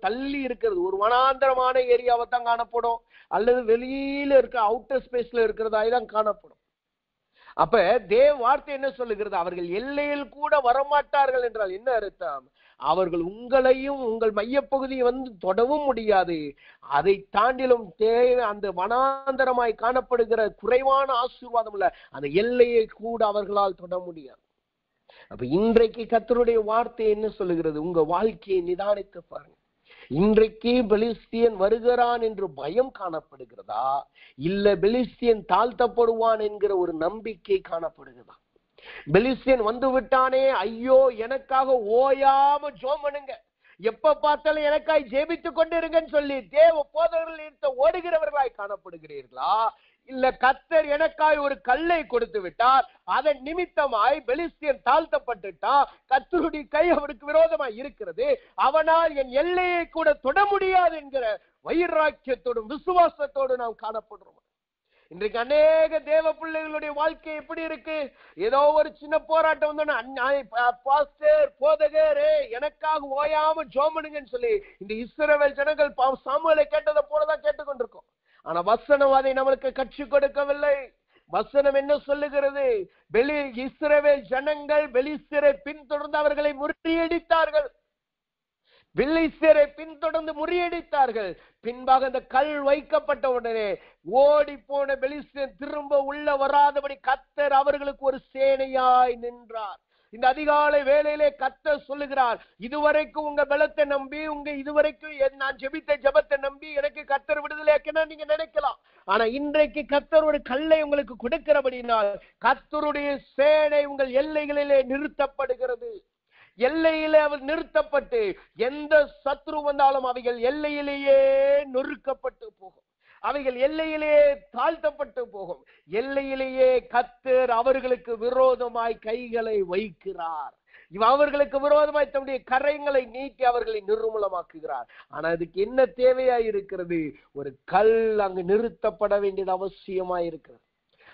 தள்ளி இருக்கிறது. ஒரு வனாந்தரமான ஏரியாவை தான் காணப்படும், அல்லது வெளியில இருக்க அவுட்டர் ஸ்பேஸ்ல இருக்கிறதாய்தான் காணப்படும். அப்ப வார்த்தை என்ன சொல்லுகிறது? அவர்கள் எல்லையில் கூட வரமாட்டார்கள் என்றால் என்ன அர்த்தம்? அவர்கள் உங்களையும் உங்கள் மையப்பகுதியை தொடவும் முடியாது. அதை தாண்டிலும் அந்த வனாந்தரமாய் காணப்படுகிற குறைவான ஆசீர்வாதம் உள்ள அந்த எல்லையை கூட அவர்களால் தொட முடியாது. அப்ப இன்றைக்கு கர்த்தருடைய வார்த்தை என்ன சொல்லுகிறது? உங்க வாழ்க்கையை நிதானித்து பாருங்க. இன்றைக்கு பெலிஸ்தியன் வருகிறான் என்று பயம் காணப்படுகிறதா, இல்ல பெலிஸ்தியன் தாழ்த்தப்படுவான் என்கிற ஒரு நம்பிக்கை காணப்படுகிறதா? பெலிஸ்தியன் வந்து விட்டானே, ஐயோ எனக்காக ஓயாம ஜெபம் பண்ணுங்க, எப்ப பார்த்தாலும் எனக்காய் ஜெபித்துக் கொண்டிருங்கன்னு சொல்லி தேவ போதகர்கள் ஓடுகிறவர்களாய் காணப்படுகிறீர்களா? இல்ல கர்த்தர் எனக்காய் ஒரு கல்லை கொடுத்து விட்டார், அதன் நிமித்தமாய் பெலிஸ்தியன் தாழ்த்தப்பட்டுட்டா, கர்த்தருடைய கை அவனுக்கு விரோதமாய் இருக்கிறது, அவனால் என் எல்லையை கூட தொட முடியாது என்கிற வைராக்கியத்தோடும் விசுவாசத்தோடு நாம் காணப்படுறோம். இன்றைக்கு அநேக தேவ பிள்ளைகளுடைய வாழ்க்கை எப்படி இருக்கு? ஏதோ ஒரு சின்ன போராட்டம் பாஸ்டர் போதகர் எனக்காக ஓயாம ஜெபம் பண்ணுங்கன்னு சொல்லி இந்த இஸ்ரவேல் ஜனங்கள் சாமுவேலை கேட்டதை போலதான் கேட்டுக்கொண்டிருக்கோம். ஆனா வசனம் அதை நம்மளுக்கு கற்றுக் கொடுக்கவில்லை. வசனம் என்ன சொல்லுகிறது? இஸ்ரவேல் ஜனங்கள் பெலிஸ்தியரை பின்தொடர்ந்து அவர்களை முறியடித்தார்கள். பெலிஸ்தியரை பின்தொடர்ந்து முறியடித்தார்கள். பின்பாக அந்த கல் வைக்கப்பட்ட உடனே ஓடி போன பெலிஸ்தியர் திரும்ப உள்ள வராதபடி கர்த்தர் அவர்களுக்கு ஒரு சேனையாய் நின்றார். இந்த அதிகாலை வேளையிலே கர்த்தர் சொல்லுகிறார், இதுவரைக்கும் உங்க பலத்தை நம்பி, இதுவரைக்கும் நான் ஜெபித்த ஜெபத்தை நம்பி எனக்கு கர்த்தர் விடுதலையாக்கினா நீங்க நினைக்கலாம். ஆனா இன்றைக்கு கர்த்தர் ஒரு கல்லை உங்களுக்கு கொடுக்கிறபடினால் கர்த்தருடைய சேனை உங்கள் எல்லைகளிலே நிறுத்தப்படுகிறது. எல்லையிலே அவர் நிறுத்தப்பட்டு எந்த சத்ரு வந்தாலும் அவைகள் எல்லையிலேயே நொறுக்கப்பட்டு போகும், அவைகள் எல்லையிலேயே தாழ்த்தப்பட்டு போகும். எல்லையிலேயே கர்த்தர் அவர்களுக்கு விரோதமாய் கைகளை வைக்கிறார். அவர்களுக்கு விரோதமாய் தன்னுடைய கரைகளை நீட்டி அவர்களை நிர்மூலமாக்குகிறார். ஆனா அதுக்கு என்ன தேவையாய் இருக்கிறது? ஒரு கல் அங்கு நிறுத்தப்பட வேண்டியது அவசியமாய் இருக்கிறது.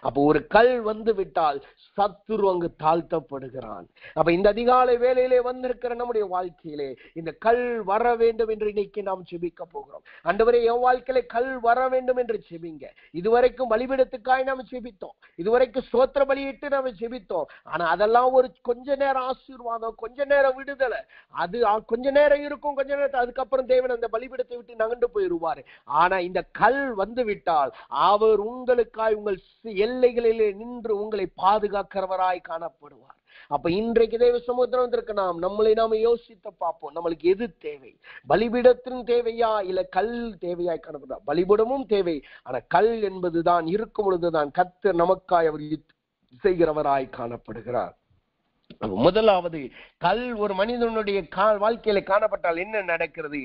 அப்போ ஒரு கல் வந்து விட்டால் சத்துரு அங்கு தாழ்த்தப்படுகிறான். அப்ப இந்த அதிகாலை வேளையிலே வந்திருக்கிற நம்முடைய வாழ்க்கையிலே இந்த கல் வர வேண்டும் என்று இன்னைக்கு நாம் ஜெபிக்க போகிறோம். ஆண்டவரே, என் வாழ்க்கையில கல் வர வேண்டும் என்று ஜெபிங்க. இதுவரைக்கும் பலிபீடத்துக்காய் நாம் ஜெபித்தோம், இதுவரைக்கும் ஸ்தோத்திர பலியிட்டு நாம் ஜெபித்தோம். ஆனா அதெல்லாம் ஒரு கொஞ்ச நேரம் ஆசீர்வாதம், கொஞ்ச நேரம் விடுதலை, அது கொஞ்ச நேரம் இருக்கும், கொஞ்ச நேரத்தை அதுக்கப்புறம் தேவன் அந்த பலிபீடத்தை விட்டு நகண்டு போயிடுவாரு. ஆனா இந்த கல் வந்து விட்டால் அவர் உங்களுக்காய் உங்கள் எல்லைகளிலே நின்று உங்களை பாதுகாக்கிறவராய் காணப்படுவார். அப்ப இன்றைக்கு தேவ சமுத்திரம் இருக்கு, நம்மளை நாம யோசித்து பார்ப்போம். நம்மளுக்கு எது தேவை? பலிபீடத்தின் தேவையா, இல்ல கல் தேவையாய் காணப்படுதா? பலிபீடமும் தேவை, ஆனா கல் என்பதுதான் இருக்கும் பொழுதுதான் கர்த்தர் நமக்காய் அவர் செய்கிறவராய் காணப்படுகிறார். முதலாவது, கல் ஒரு மனிதனுடைய வாழ்க்கையில காணப்பட்டால் என்ன நடக்கிறது?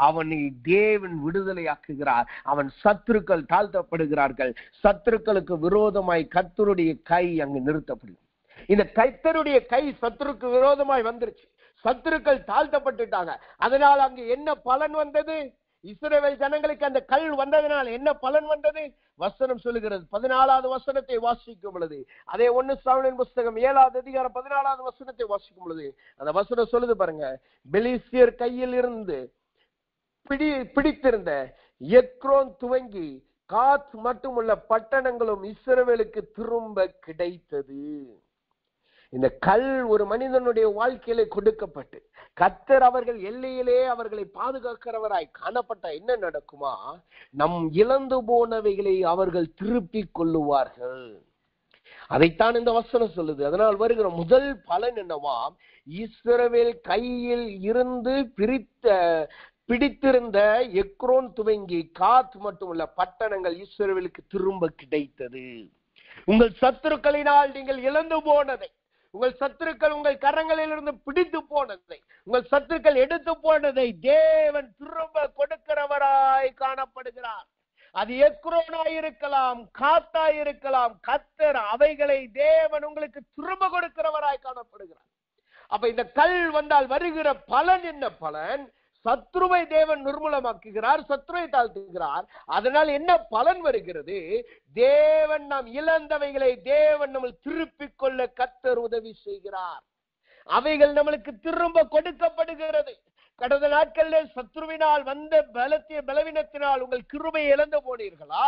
அவனை தேவன் விடுதலையாக்குகிறார். அவன் சத்துருக்கள் தாழ்த்தப்படுகிறார்கள். சத்துருக்களுக்கு விரோதமாய் கர்த்தருடைய கை அங்கு நிறுத்தப்படும். இந்த கர்த்தருடைய கை சத்துருக்கு விரோதமாய் வந்துருச்சு, சத்துருக்கள் தாழ்த்தப்பட்டுட்டாங்க. அதனால் அங்கு என்ன பலன் வந்தது? இஸ்ரவேல் ஜனங்களுக்கு அந்த கல் வந்ததனால் என்ன பலன் வந்தது? வசனம் சொல்லுகிறது. 14வது வசனத்தை வாசிக்கும் பொழுது, அதே 1 சாமுவேல் புத்தகம் 7வது அதிகாரம் 14வது வசனத்தை வாசிக்கும் பொழுது அந்த வசனம் சொல்லுது பாருங்க. பெலிஸ்தியர் கையில் இருந்து பிடித்திருந்த எக்ரோன் துவங்கி காத் மட்டுமுள்ள பட்டணங்களும் இஸ்ரவேலுக்கு திரும்ப கிடைத்தது. இந்த கல் ஒரு மனிதனுடைய வாழ்க்கையிலே கொடுக்கப்பட்டு கர்த்தர் அவர்கள் எல்லையிலே அவர்களை பாதுகாக்கிறவராய் காணப்பட்ட என்ன நடக்குமா? நம் இழந்து போனவைகளை அவர்கள் திருப்பிக் கொள்ளுவார்கள். அதைத்தான் இந்த வசனம் சொல்லுது. அதனால் வருகிற முதல் பலன் என்னவாம்? இஸ்ரவேல் கையில் இருந்து பிடித்திருந்த எக்ரோன் துவங்கி காத் மட்டுமல்ல பட்டணங்கள் இஸ்ரவேலுக்கு திரும்ப கிடைத்தது. உங்கள் சத்துருக்களினால் நீங்கள் இழந்து போனதை, உங்கள் சத்துருக்கள் உங்கள் கரங்களில் இருந்து பிடித்து போனதை, உங்கள் சத்துருக்கள் எடுத்து போனதை தேவன் திரும்ப கொடுக்கிறவராய் காணப்படுகிறார். அது எக்ரோனாய் இருக்கலாம், காத்தாய் இருக்கலாம், கர்த்தர் அவைகளை தேவன் உங்களுக்கு திரும்ப கொடுக்கிறவராய் காணப்படுகிறார். அப்ப இந்த கல் வந்தால் வருகிற பலன் என்ன பலன்? சத்ருவை தேவன் நிர்மூலமாக்குகிறார், சத்ருவை தாழ்த்துகிறார். அதனால் என்ன பலன் வருகிறது? தேவன் நாம் இழந்தவைகளை தேவன் நம்ம திருப்பிக் கொள்ள கர்த்தர் உதவி செய்கிறார். அவைகள் நம்மளுக்கு திரும்ப கொடுக்கப்படுகிறது. கடந்த நாட்களில் சத்ருவினால் வந்த பலவீனத்தினால் உங்கள் கிருபையை இழந்து போனீர்களா?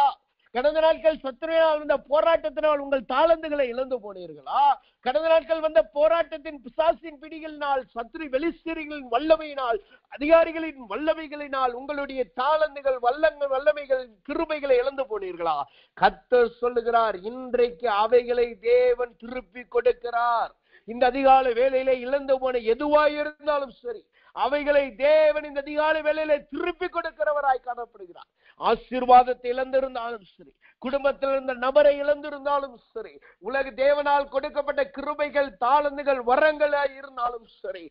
கடந்த நாட்கள் சத்துருவினால் வந்த போராட்டத்தினால் உங்கள் தாளந்துகளை இழந்து போனீர்களா? கடந்த நாட்கள் வந்த போராட்டத்தின் பிசாசின் பிடிகளினால், சத்துரு பெலிஸ்தரிகளின் வல்லமையினால், அதிகாரிகளின் வல்லமைகளினால் உங்களுடைய தாளந்துகள், வல்லமைகள், கிருபைகளை இழந்து போனீர்களா? கர்த்தர் சொல்லுகிறார், இன்றைக்கு அவைகளை தேவன் திருப்பி கொடுக்கிறார். இந்த அதிகாலை வேளையிலே இழந்து போன எதுவாய் இருந்தாலும் சரி, அவைகளை தேவன் இந்த அதிகாலை வேளையிலே திருப்பி கொடுக்கிறவராய் காணப்படுகிறார். ஆசீர்வாதத்தை இழந்திருந்தாலும் சரி, குடும்பத்தில் இருந்த நபரை இழந்திருந்தாலும் சரி, உலக தேவனால் கொடுக்கப்பட்ட கிருபைகள், தாளந்துகள், வரங்களாய் இருந்தாலும் சரி,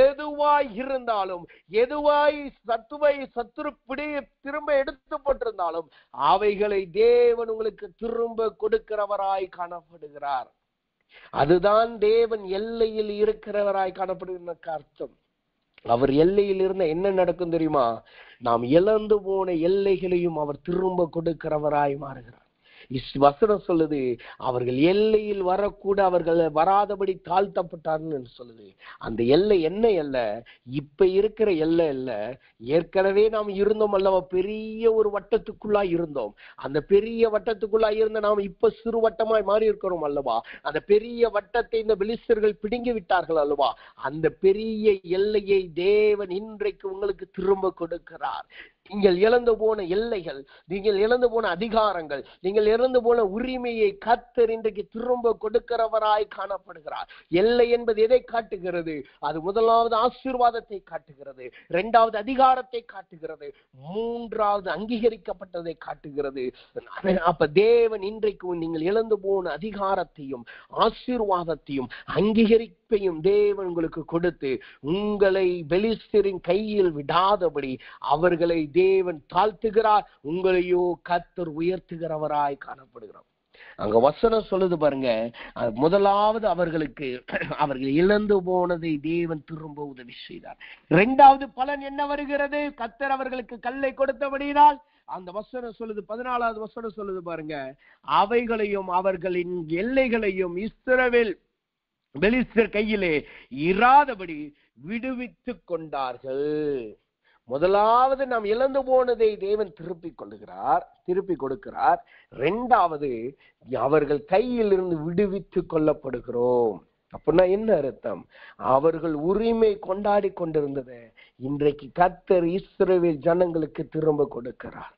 எதுவாய் இருந்தாலும், எதுவாய் சத்துரு பிடி திரும்ப எடுத்து போட்டிருந்தாலும் அவைகளை தேவன் உங்களுக்கு திரும்ப கொடுக்கிறவராய் காணப்படுகிறார். அதுதான் தேவன் எல்லையில் இருக்கிறவராய் காணப்படுகிற அர்த்தம். அவர் எல்லையில் இருந்த என்ன நடக்கும் தெரியுமா? நாம் இழந்து போன எல்லைகளையும் அவர் திரும்ப கொடுக்கிறவராய் மாறுகிறார். வசனம் சொல்லுது, அவர்கள் எல்லையில் வரக்கூட அவர்கள் வராதபடி தாழ்த்தப்பட்டார்கள் சொல்லுது. அந்த எல்லை என்ன எல்லை? இப்ப இருக்கிற எல்லை இல்ல, ஏற்கனவே நாம் இருந்தோம் அல்லவா, பெரிய ஒரு வட்டத்துக்குள்ளா இருந்தோம். அந்த பெரிய வட்டத்துக்குள்ளா இருந்த நாம் இப்ப சிறு வட்டமாய் மாறி இருக்கிறோம் அல்லவா. அந்த பெரிய வட்டத்தை இந்த பெலிஸ்தர்கள் பிடுங்கி விட்டார்கள் அல்லவா. அந்த பெரிய எல்லையை தேவன் இன்றைக்கு உங்களுக்கு திரும்ப கொடுக்கிறார். நீங்கள் இழந்து போன எல்லைகள், நீங்கள் இழந்து போன அதிகாரங்கள், நீங்கள் இழந்து போன உரிமையை கர்த்தர் இன்றைக்கு திரும்ப கொடுக்கிறவராய் காணப்படுகிறார். எல்லை என்பது எதை காட்டுகிறது? அது முதலாவது ஆசீர்வாதத்தை காட்டுகிறது, இரண்டாவது அதிகாரத்தை காட்டுகிறது, மூன்றாவது அங்கீகரிக்கப்பட்டதை காட்டுகிறது. அப்ப தேவன் இன்றைக்கு நீங்கள் இழந்து போன அதிகாரத்தையும் ஆசீர்வாதத்தையும் அங்கீகரிப்பையும் தேவன் உங்களுக்கு கொடுத்து உங்களை பெலிஸ்தரின் கையில் விடாதபடி அவர்களை தேவன் தாழ்த்துகிறார். உங்களையோ கர்த்தர் உயர்த்துகிறவராய் காணப்படுகிறார். அங்க வசனம் சொல்லுது பாருங்க, முதலாவது அவர்கள் இழந்து போனதை தேவன் திரும்ப உதவி செய்தார். இரண்டாவது பலன் என்ன வருகிறது? கர்த்தர் அவர்களுக்கு கல்லை கொடுத்தபடியினால் அந்த வசனம் சொல்லுது, 14வது வசனம் சொல்லுது பாருங்க, அவைகளையும் அவர்களின் எல்லைகளையும் இஸ்ரவேல் பெலிஸ்தர் கையிலே இராதபடி விடுவித்துக் கொண்டார்கள். முதலாவது நாம் இழந்து போனதை தேவன் திருப்பி கொடுக்கிறார். இரண்டாவது அவர்கள் கையில் இருந்து விடுவித்துக் கொள்ளப்படுகிறோம். அப்படின்னா என்ன அர்த்தம்? அவர்கள் உரிமை கொண்டாடி கொண்டிருந்தது இன்றைக்கு கர்த்தர் இஸ்ரவேல் ஜனங்களுக்கு திரும்ப கொடுக்கிறார்.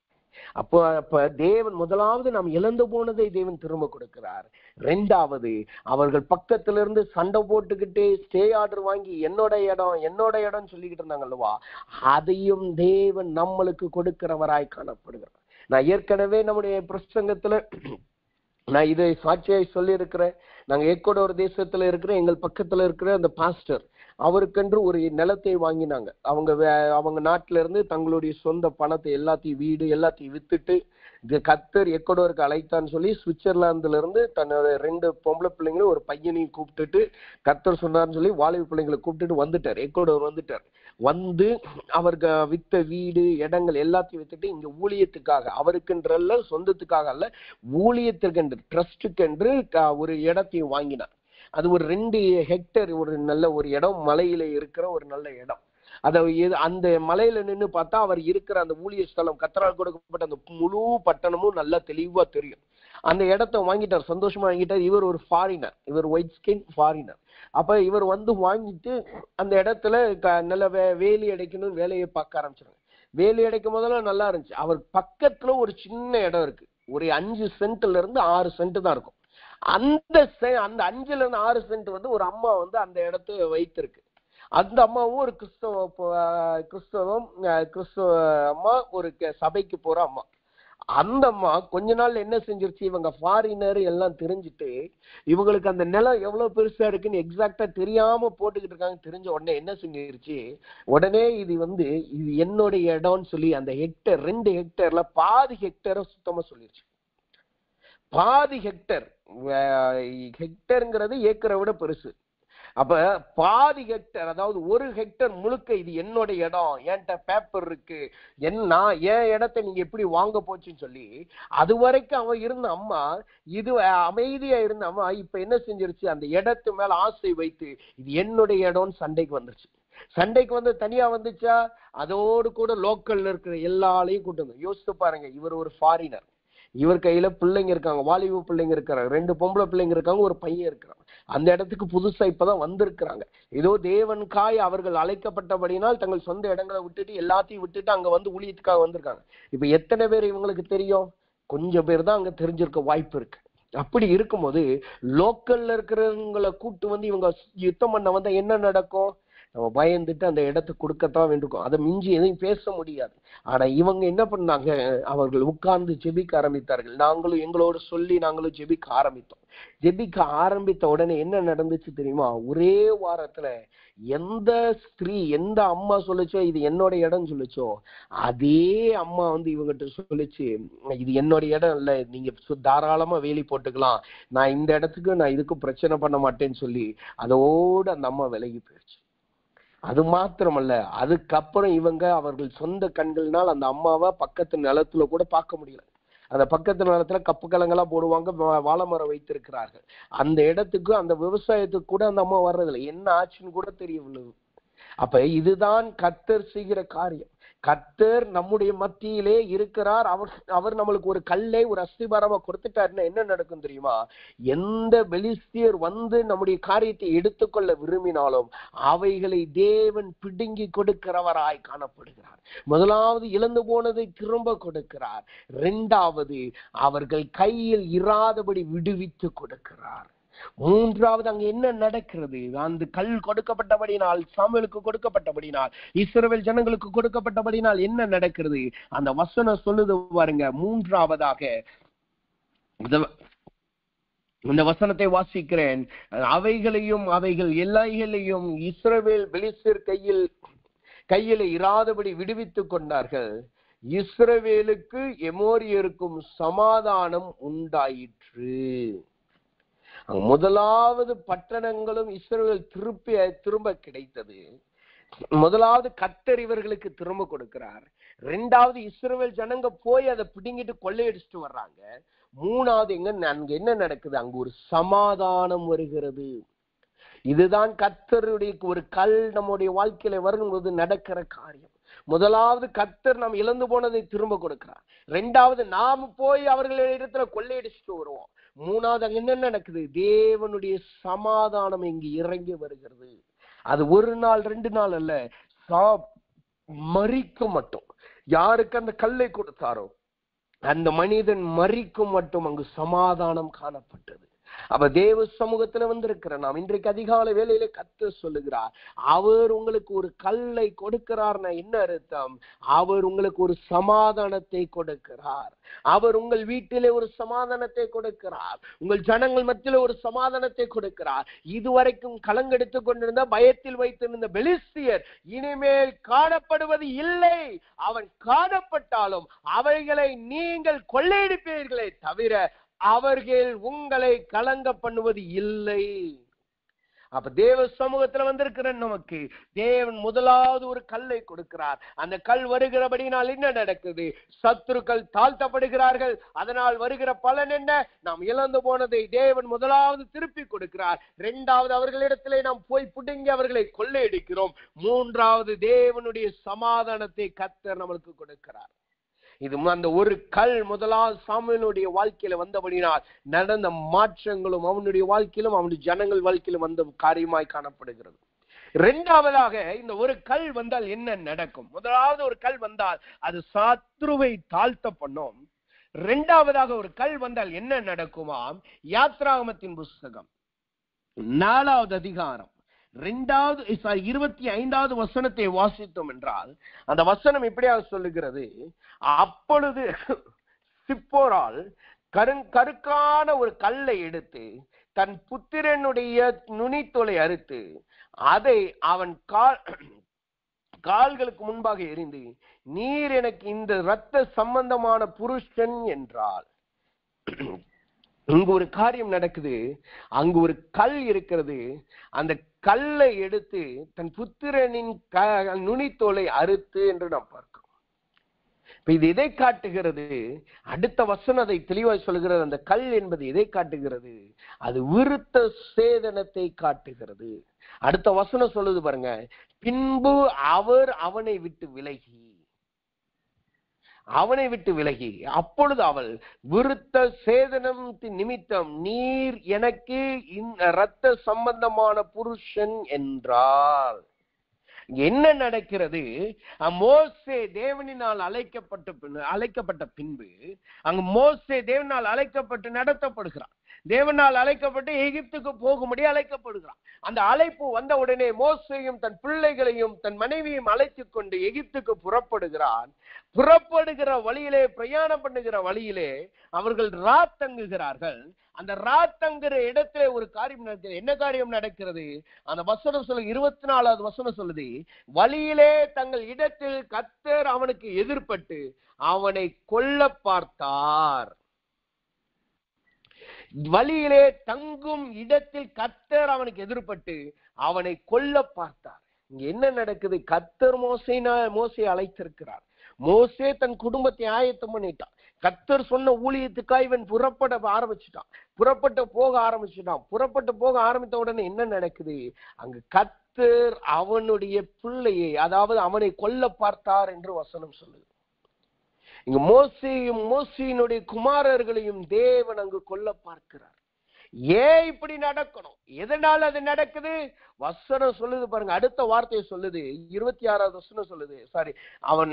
அப்ப தேவன் முதலாவது நாம் இழந்து போனதை தேவன் திரும்ப கொடுக்கிறார். இரண்டாவது அவர்கள் பக்கத்திலிருந்து சண்டை போட்டுக்கிட்டு ஸ்டே ஆர்டர் வாங்கி என்னோட இடம் சொல்லிக்கிட்டு இருந்தாங்க அல்லவா, அதையும் தேவன் நம்மளுக்கு கொடுக்கிறவராய் காணப்படுகிறார். நான் ஏற்கனவே நம்முடைய பிரசங்கத்துல நான் இதை சாட்சியாய் சொல்லி இருக்கிறேன். நாங்க எக்குவடோர் தேசத்துல இருக்கிற எங்கள் பக்கத்துல இருக்கிற அந்த பாஸ்டர், அவருக்கென்று ஒரு நிலத்தை வாங்கினாங்க. அவங்க நாட்டில இருந்து தங்களுடைய சொந்த பணத்தை எல்லாத்தையும், வீடு எல்லாத்தையும் வித்துட்டு கர்த்தர் எக்குவடோருக்கு அழைத்தான்னு சொல்லி சுவிட்சர்லாந்துல இருந்து தன்னோட 2 பொம்பளை பிள்ளைங்களும் ஒரு பையனையும் கூப்பிட்டுட்டு கர்த்தர் சொன்னார்னு சொல்லி வாலிப பிள்ளைங்களை கூப்பிட்டுட்டு வந்துட்டார். எக்குவடோர் வந்துட்டார். வந்து அவருக்கு வித்த வீடு இடங்கள் எல்லாத்தையும் வித்துட்டு இங்க ஊழியத்துக்காக, அவருக்குன்றல்ல, சொந்தத்துக்காக அல்ல, ஊழியத்திற்கென்று, ட்ரஸ்டுக்கென்று ஒரு இடத்தையும் வாங்கினார். அது ஒரு 2 ஹெக்டேர் ஒரு நல்ல ஒரு இடம், மலையில இருக்கிற ஒரு நல்ல இடம். அந்த மலையில நின்று பார்த்தா அவர் இருக்கிற அந்த ஊழிய ஸ்தலம், கர்த்தரால் கொடுக்கப்பட்ட அந்த முழு பட்டணமும் நல்லா தெளிவா தெரியும். அந்த இடத்த வாங்கிட்டார், சந்தோஷமா வாங்கிட்டார். இவர் ஒரு ஃபாரினர், இவர் ஒயிட் ஸ்கின் ஃபாரினர். அப்ப இவர் வந்து வாங்கிட்டு அந்த இடத்துல நல்ல வேலி அடைக்கணும், வேலையை பார்க்க ஆரம்பிச்சிருங்க. வேலி அடைக்கும் போதெல்லாம் நல்லா இருந்துச்சு. அவர் பக்கத்துல ஒரு சின்ன இடம் இருக்கு, ஒரு 5 சென்ட்ல இருந்து 6 சென்ட் தான் இருக்கும். அந்த 5ல இருந்து 6 சென்ட் வந்து ஒரு அம்மா வந்து அந்த இடத்த வைத்திருக்கு. அந்த அம்மாவும் ஒரு கிறிஸ்தவ அம்மா, ஒரு சபைக்கு போற அம்மா. அந்த அம்மா கொஞ்ச நாள் என்ன செஞ்சிருச்சு, இவங்க ஃபாரினர் எல்லாம் தெரிஞ்சுட்டு இவங்களுக்கு அந்த நிலம் எவ்வளவு பெருசா இருக்குன்னு எக்ஸாக்டா தெரியாம போட்டுக்கிட்டு இருக்காங்க. தெரிஞ்ச உடனே என்ன செஞ்சிருச்சு, உடனே இது என்னுடைய இடம்னு சொல்லி அந்த ஹெக்டேர் 2 ஹெக்டேர்ல பாதி ஹெக்டேரை சுத்தமா சொல்லிருச்சு. பாதி ஹெக்டேருங்கிறது ஏக்கரை விட பெருசு. அப்ப பாதி ஹெக்டேர், அதாவது 1 ஹெக்டேர் முழுக்க இது என்னோட இடம், என்கிட்ட பேப்பர் இருக்கு, என் இடத்தை நீங்க எப்படி வாங்க போச்சுன்னு சொல்லி அது வரைக்கும் அவன் இருந்த அம்மா, இது அமைதியா இருந்த அம்மா இப்ப என்ன செஞ்சிருச்சு, அந்த இடத்து மேல ஆசை வைத்து இது என்னுடைய இடம்னு சண்டைக்கு வந்துருச்சு. சண்டைக்கு வந்து தனியா வந்துச்சா, அதோடு கூட லோக்கல்ல இருக்கிற எல்லாரையும் கூட்டு வந்து, யோசித்து பாருங்க, இவர் ஒரு ஃபாரினர், இவர் கையில பிள்ளைங்க இருக்காங்க, வாலிப பிள்ளைங்க இருக்கிறாங்க, 2 பொம்பளை பிள்ளைங்க இருக்காங்க, ஒரு பையன் இருக்கிறாங்க. அந்த இடத்துக்கு புதுசா இப்பதான் வந்திருக்கிறாங்க. ஏதோ தேவனுக்காய் அவர்கள் அழைக்கப்பட்டபடினால் தங்கள் சொந்த இடங்களை விட்டுட்டு எல்லாத்தையும் விட்டுட்டு அங்க வந்து ஊழியத்துக்காக வந்திருக்காங்க. இப்ப எத்தனை பேர் இவங்களுக்கு தெரியும்? கொஞ்சம் பேர் தான் அங்க தெரிஞ்சிருக்க வாய்ப்பு இருக்கு. அப்படி இருக்கும்போது லோக்கல்ல இருக்கிறவங்களை கூட்டு வந்து இவங்க யுத்தம் பண்ண வந்தா என்ன நடக்கும்? நம்ம பயந்துட்டு அந்த இடத்துக்கு கொடுக்கத்தான் வேண்டிருக்கும். அதை மிஞ்சி எதையும் பேச முடியாது. ஆனா இவங்க என்ன பண்ணாங்க? அவர்கள் உட்கார்ந்து ஜெபிக்க ஆரம்பித்தார்கள். நாங்களும் எங்களோட சொல்லி நாங்களும் ஜெபிக்க ஆரம்பித்தோம். ஜெபிக்க ஆரம்பித்த உடனே என்ன நடந்துச்சு தெரியுமா? ஒரே வாரத்துல எந்த ஸ்திரீ, எந்த அம்மா சொல்லுச்சோ இது என்னோட இடம் சொல்லுச்சோ, அதே அம்மா வந்து இவங்கிட்ட சொல்லிச்சு, இது என்னோட இடம் இல்ல, நீங்க தாராளமா வேலி போட்டுக்கலாம், நான் இந்த இடத்துக்கு நான் இதுக்கு பிரச்சனை பண்ண மாட்டேன்னு சொல்லி அதோட அந்த அம்மா விலகி போயிடுச்சு. அது மாத்திரமல்ல, அதுக்கப்புறம் இவங்க அவர்கள் சொந்த கண்களினால் அந்த அம்மாவை பக்கத்து நிலத்துல கூட பார்க்க முடியல. அந்த பக்கத்து நிலத்துல கப்பு கலங்கெல்லாம் போடுவாங்க, வாழை மரம் வைத்திருக்கிறார்கள். அந்த இடத்துக்கு அந்த விவசாயத்துக்கு கூட அந்த அம்மா வர்றதில்லை. என்ன ஆச்சுன்னு கூட தெரியவில்லை. அப்ப இதுதான் கர்த்தர் செய்கிற காரியம். கர்த்தர் நம்முடைய மத்தியிலே இருக்கிறார். அவர் நம்மளுக்கு ஒரு கல்லை, ஒரு அஸ்திபாரமா கொடுத்துட்டாருன்னா என்ன நடக்கும் தெரியுமா? எந்த பெலிஸ்தியர் வந்து நம்முடைய காரியத்தை எடுத்துக்கொள்ள விரும்பினாலும் அவைகளை தேவன் பிடுங்கி கொடுக்கிறவராய் காணப்படுகிறார். முதலாவது இழந்து போனதை திரும்ப கொடுக்கிறார். 2வது அவர்கள் கையில் இராதபடி விடுவித்து கொடுக்கிறார். 3வது அங்க என்ன நடக்கிறது? அந்த கல் கொடுக்கப்பட்டபடினால், சாமுவேலுக்கு கொடுக்கப்பட்டபடினால், இஸ்ரவேல் ஜனங்களுக்கு கொடுக்கப்பட்டபடினால் என்ன நடக்கிறது? அந்த வசனம் சொல்லுது பாருங்க. 3வதாக இந்த வசனத்தை வாசிக்கிறேன். அவைகள் எல்லாைகளையும் இஸ்ரவேல் பெலிஸ்தர் கையில இராதபடி விடுவித்துக் கொண்டார்கள். இஸ்ரவேலுக்கு எமோரியருக்கும் சமாதானம் உண்டாயிற்று. முதலாவது பட்டணங்களும் இஸ்ரவேல் திரும்ப கிடைத்தது. முதலாவது கர்த்தர் இவர்களுக்கு திரும்ப கொடுக்கிறார். 2வது இஸ்ரவேல் ஜனங்க போய் அதை பிடுங்கிட்டு கொள்ளையடிச்சுட்டு வர்றாங்க. 3வது அங்க என்ன நடக்குது? அங்கு ஒரு சமாதானம் வருகிறது. இதுதான் கர்த்தருடைய ஒரு கல் நம்முடைய வாழ்க்கையில வரும்போது நடக்கிற காரியம். முதலாவது கர்த்தர் நாம் இழந்து போனதை திரும்ப கொடுக்கிறார். 2வது நாம போய் அவர்களிடத்துல கொள்ளையடிச்சுட்டு வருவோம். 3வது அங்க என்ன நடக்குது? தேவனுடைய சமாதானம் இங்கு இறங்கி வருகிறது. அது 1 நாள் 2 நாள் அல்ல, மரிக்கும் மட்டும். யாருக்கு அந்த கல்லை கொடுத்தாரோ அந்த மனிதன் மரிக்கும் மட்டும் அங்கு சமாதானம் காணப்பட்டது. அப்ப தேவ சமூகத்துல வந்திருக்கிற நாம் இன்றைக்கு அதிகாலை வேளையில கர்த்தர் சொல்லுகிறார், அவர் உங்களுக்கு ஒரு கல்லை கொடுக்கிறார்னா என்ன அர்த்தம்? அவர் உங்களுக்கு ஒரு சமாதானத்தை கொடுக்கிறார். அவர் உங்கள் வீட்டிலே ஒரு சமாதானத்தை கொடுக்கிறார். உங்கள் ஜனங்கள் மத்தியில ஒரு சமாதானத்தை கொடுக்கிறார். இதுவரைக்கும் கலங்கெடுத்து கொண்டிருந்த, பயத்தில் வைத்திருந்த பெலிஸ்தியர் இனிமேல் காணப்படுவது இல்லை. அவன் காணப்பட்டாலும் அவைகளை நீங்கள் கொள்ளையடிப்பீர்களே தவிர அவர்கள் உங்களை கலங்க பண்ணுவது இல்லை. அப்ப தேவ சமூகத்துல வந்திருக்கிற நமக்கு தேவன் முதலாவது ஒரு கல்லை கொடுக்கிறார். அந்த கல் வருகிறபடினால் என்ன நடக்குது? சத்துருக்கள் தாழ்த்தப்படுகிறார்கள். அதனால் வருகிற பலன் என்ன? நாம் இழந்து போனதை தேவன் முதலாவது திருப்பி கொடுக்கிறார். 2வது அவர்களிடத்திலே நாம் போய் பிடுங்கி அவர்களை கொள்ளையடிக்கிறோம். 3வது தேவனுடைய சமாதானத்தை கர்த்தர் நம்மளுக்கு கொடுக்கிறார். இது அந்த ஒரு கல் முதலாவது சாமுவேலுடைய வாழ்க்கையில வந்தபடினால் நடந்த மாற்றங்களும் அவனுடைய வாழ்க்கையிலும் அவனுடைய ஜனங்கள் வாழ்க்கையிலும் வந்த காரியமாய் காணப்படுகிறது. 2வதாக இந்த ஒரு கல் வந்தால் என்ன நடக்கும்? முதலாவது ஒரு கல் வந்தால் அது சத்ருவை தாழ்த்த பண்ணும். 2வதாக ஒரு கல் வந்தால் என்ன நடக்குமாம்? யாத்ராகமத்தின் புஸ்தகம் 4வது அதிகாரம் 25வது வசனத்தை வாசித்தோம் என்றால் அந்த வசனம் இப்படியாக சொல்லுகிறது, அப்பொழுது சிப்போரால் கருக்கான ஒரு கல்லை எடுத்து தன் புத்திரனுடைய நுனித்தோலை அறுத்து அதை அவன் கால்களுக்கு முன்பாக எறிந்து, நீர் எனக்கு இந்த இரத்த சம்பந்தமான புருஷன் என்றாள். இங்கு ஒரு காரியம் நடக்குது. அங்கு ஒரு கல் இருக்கிறது. அந்த கல்லை எடுத்து தன் புத்திரனின் நுனித்தோலை அறுத்து என்று நாம் பார்க்கிறோம். இது எதை காட்டுகிறது? அடுத்த வசனம் அதை தெளிவாக சொல்கிறது. அந்த கல் என்பது எதை காட்டுகிறது? அது விருத்த சேதனத்தை காட்டுகிறது. அடுத்த வசனம் சொல்லுது பாருங்க, பின்பு அவர் அவனை விட்டு விலகி. அவனை விட்டு விலகி, அப்பொழுது அவள் விருத்த சேதனத்தின் நிமித்தம் நீர் எனக்கு இரத்த சம்பந்தமான புருஷன் என்றாள். என்ன நடக்கிறது? மோசே தேவனினால் அழைக்கப்பட்ட பின்பு அங்கு மோசே தேவனால் அழைக்கப்பட்டு நடத்தப்படுகிறான். தேவனால் அழைக்கப்பட்டு எகிப்துக்கு போகும்படி அழைக்கப்படுகிறான். அந்த அழைப்பு வந்த உடனே மோசேயும் தன் பிள்ளைகளையும் தன் மனைவியும் அழைத்துக் கொண்டு எகிப்துக்கு புறப்படுகிறான். புறப்படுகிற வழியிலே, பிரயாணம் பண்ணுகிற வழியிலே அவர்கள் ராத்தங்குகிறார்கள். அந்த ராத்தங்குற இடத்துல ஒரு காரியம் நடக்கிறது. என்ன காரியம் நடக்கிறது? அந்த வசனம் சொல்லு, 24வது வசனம் சொல்லுது, வழியிலே தங்கள் இடத்தில் கர்த்தர் அவனுக்கு எதிர்பட்டு அவனை கொல்ல பார்த்தார். வழியிலே தங்கும் இடத்தில் கர்த்தர் அவனுக்கு எதிர்பட்டு அவனை கொல்ல பார்த்தார். இங்க என்ன நடக்குது? கர்த்தர் மோசே அழைத்திருக்கிறார். மோசே தன் குடும்பத்தை ஆயத்தம் பண்ணிட்டான். கர்த்தர் சொன்ன ஊழியத்துக்காக இவன் புறப்பட்டு போக ஆரம்பித்த உடனே என்ன நடக்குது? அங்கு கர்த்தர் அவனுடைய பிள்ளையை, அதாவது அவனை கொல்ல பார்த்தார் என்று வசனம் சொல்லுது. இங்க மோசேயும் மோசேயினுடைய குமாரர்களையும் தேவன் அங்கு கொல்ல பார்க்கிறார். ஏன் இப்படி நடக்கணும்? எதனால அது நடக்குது? வசனம் சொல்லுது பாருங்க, அடுத்த வார்த்தையை சொல்லுது, 26வது வசனம் சொல்லுது, அவன்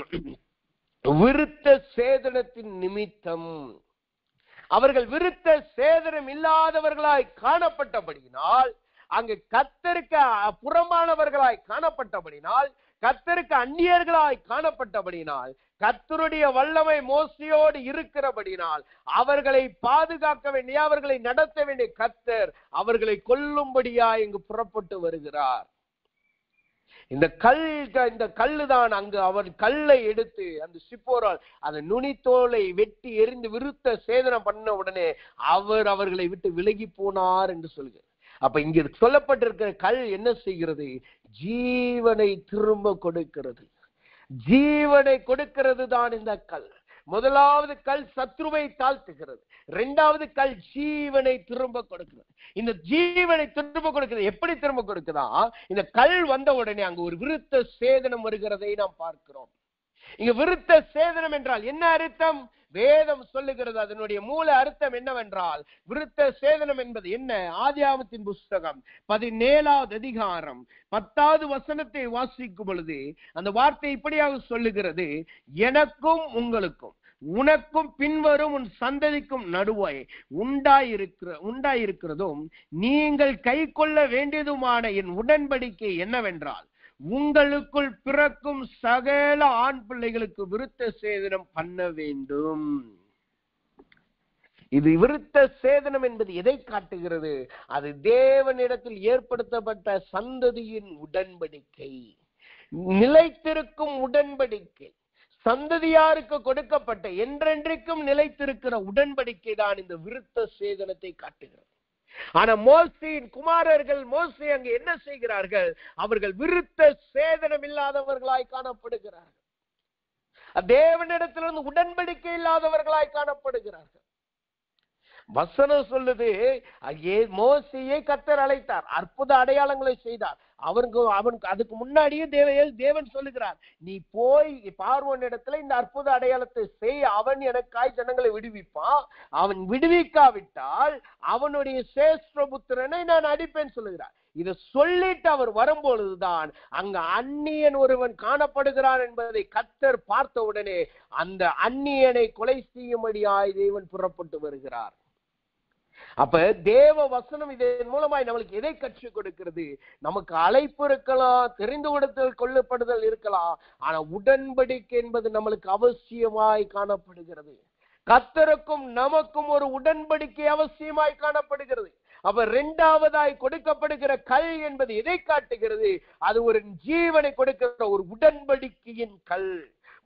விருத்த சேதனத்தின் நிமித்தம், அவர்கள் விருத்த சேதனம் இல்லாதவர்களாய் காணப்பட்டபடியினால், அங்கு கர்த்தருக்கு புறமானவர்களாய் காணப்பட்டபடினால், கர்த்தருக்கு அந்நியர்களாய் காணப்பட்டபடியினால், கர்த்தருடைய வல்லமை மோசேயோடு இருக்கிறபடினால் அவர்களை பாதுகாக்க வேண்டிய, அவர்களை நடத்த வேண்டிய கர்த்தர் அவர்களை கொல்லும்படியாய் இங்கு புறப்பட்டு வருகிறார். இந்த கல்லுதான் அங்கு அவர் கல்லை எடுத்து அந்த சிப்போரால் அந்த நுனித்தோலை வெட்டி எரிந்து விருத்த சேதனம் பண்ண உடனே அவர்களை விட்டு விலகி போனார் என்று சொல்கிறார். அப்ப இங்க சொல்லப்பட்டிருக்கிற கல் என்ன செய்கிறது? ஜீவனை திரும்ப கொடுக்கிறது. ஜீவனை கொடுக்கிறது தான் இந்த கல். முதலாவது கல் சத்ருவை தாழ்த்துகிறது, இரண்டாவது கல் ஜீவனை திரும்ப கொடுக்கிறது. இந்த ஜீவனை திரும்ப கொடுக்கிறது எப்படி திரும்ப கொடுக்குதா? இந்த கல் வந்த உடனே அங்கு ஒரு விருத்த சேதனம் வருகிறதை நாம் பார்க்கிறோம். இங்க விருத்த சேதனம் என்றால் என்ன அர்த்தம்? வேதம் சொல்லுகிறது, அதனுடைய மூல அர்த்தம் என்னவென்றால், விருத்த சேதனம் என்பது என்ன? ஆதியாகமத்தின் புஸ்தகம் 17வது அதிகாரம் 10வது வசனத்தை வாசிக்கும் பொழுது அந்த வார்த்தை இப்படியாக சொல்லுகிறது, எனக்கும் உங்களுக்கும் உனக்கும் பின்வரும் உன் சந்ததிக்கும் நடுவாய் உண்டாயிருக்கிறதும் நீங்கள் கை கொள்ள வேண்டியதுமான என் உடன்படிக்கை என்னவென்றால், உங்களுக்குள் பிறக்கும் சகல ஆண் பிள்ளைகளுக்கு விருத்த சேதனம் பண்ண வேண்டும். இது விருத்த சேதனம் என்பது எதை காட்டுகிறது? அது தேவனிடத்தில் ஏற்படுத்தப்பட்ட சந்ததியின் உடன்படிக்கை, நிலைத்திருக்கும் உடன்படிக்கை, சந்ததியாருக்கு கொடுக்கப்பட்ட என்றென்றைக்கும் நிலைத்திருக்கிற உடன்படிக்கை தான் இந்த விருத்த சேதனத்தை காட்டுகிறது. ஆனா மோசேயின் குமாரர்கள், மோசே அங்கு என்ன செய்கிறார்கள்? அவர்கள் விருத்த சேதனம் இல்லாதவர்களாய் காணப்படுகிறார்கள். தேவனிடத்திலிருந்து உடன்படிக்கை இல்லாதவர்களாய் காணப்படுகிறார்கள். வசனம் சொல்லுது, மோசேயை கர்த்தர் அழைத்தார், அற்புத அடையாளங்களை செய்தார். அவனுக்கு அதுக்கு முன்னாடியே தேவன் சொல்லுகிறார், நீ போய் பார்வோன் இடத்துல இந்த அற்புத அடையாளத்தை செய், அவன் எனக்காய் ஜனங்களை விடுவிப்பான், அவன் விடுவிக்காவிட்டால் அவனுடைய சேஷ்டபுத்திரனை நான் அடிப்பேன் சொல்லுகிறார். இதை சொல்லிட்டு அவர் வரும்பொழுதுதான் அங்க அந்நியன் ஒருவன் காணப்படுகிறான் என்பதை கர்த்தர் பார்த்த உடனே அந்த அந்நியனை கொலை செய்யும்படியாய் தேவன் புறப்பட்டு வருகிறார். அப்ப தேவ வசனம் இதன் மூலமாய் நம்மளுக்கு எதை கற்றுக் கொடுக்கிறது? நமக்கு அழைப்பு இருக்கலாம், தெரிந்து கொடுத்தல் கொள்ளப்படுதல் இருக்கலாம், ஆனா உடன்படிக்கை என்பது நம்மளுக்கு அவசியமாய் காணப்படுகிறது. கர்த்தருக்கும் நமக்கும் ஒரு உடன்படிக்கை அவசியமாய் காணப்படுகிறது. அப்ப இரண்டாவதாய் கொடுக்கப்படுகிற கல் என்பது எதை காட்டுகிறது? அது ஒரு ஜீவனை கொடுக்கிற ஒரு உடன்படிக்கையின் கல்.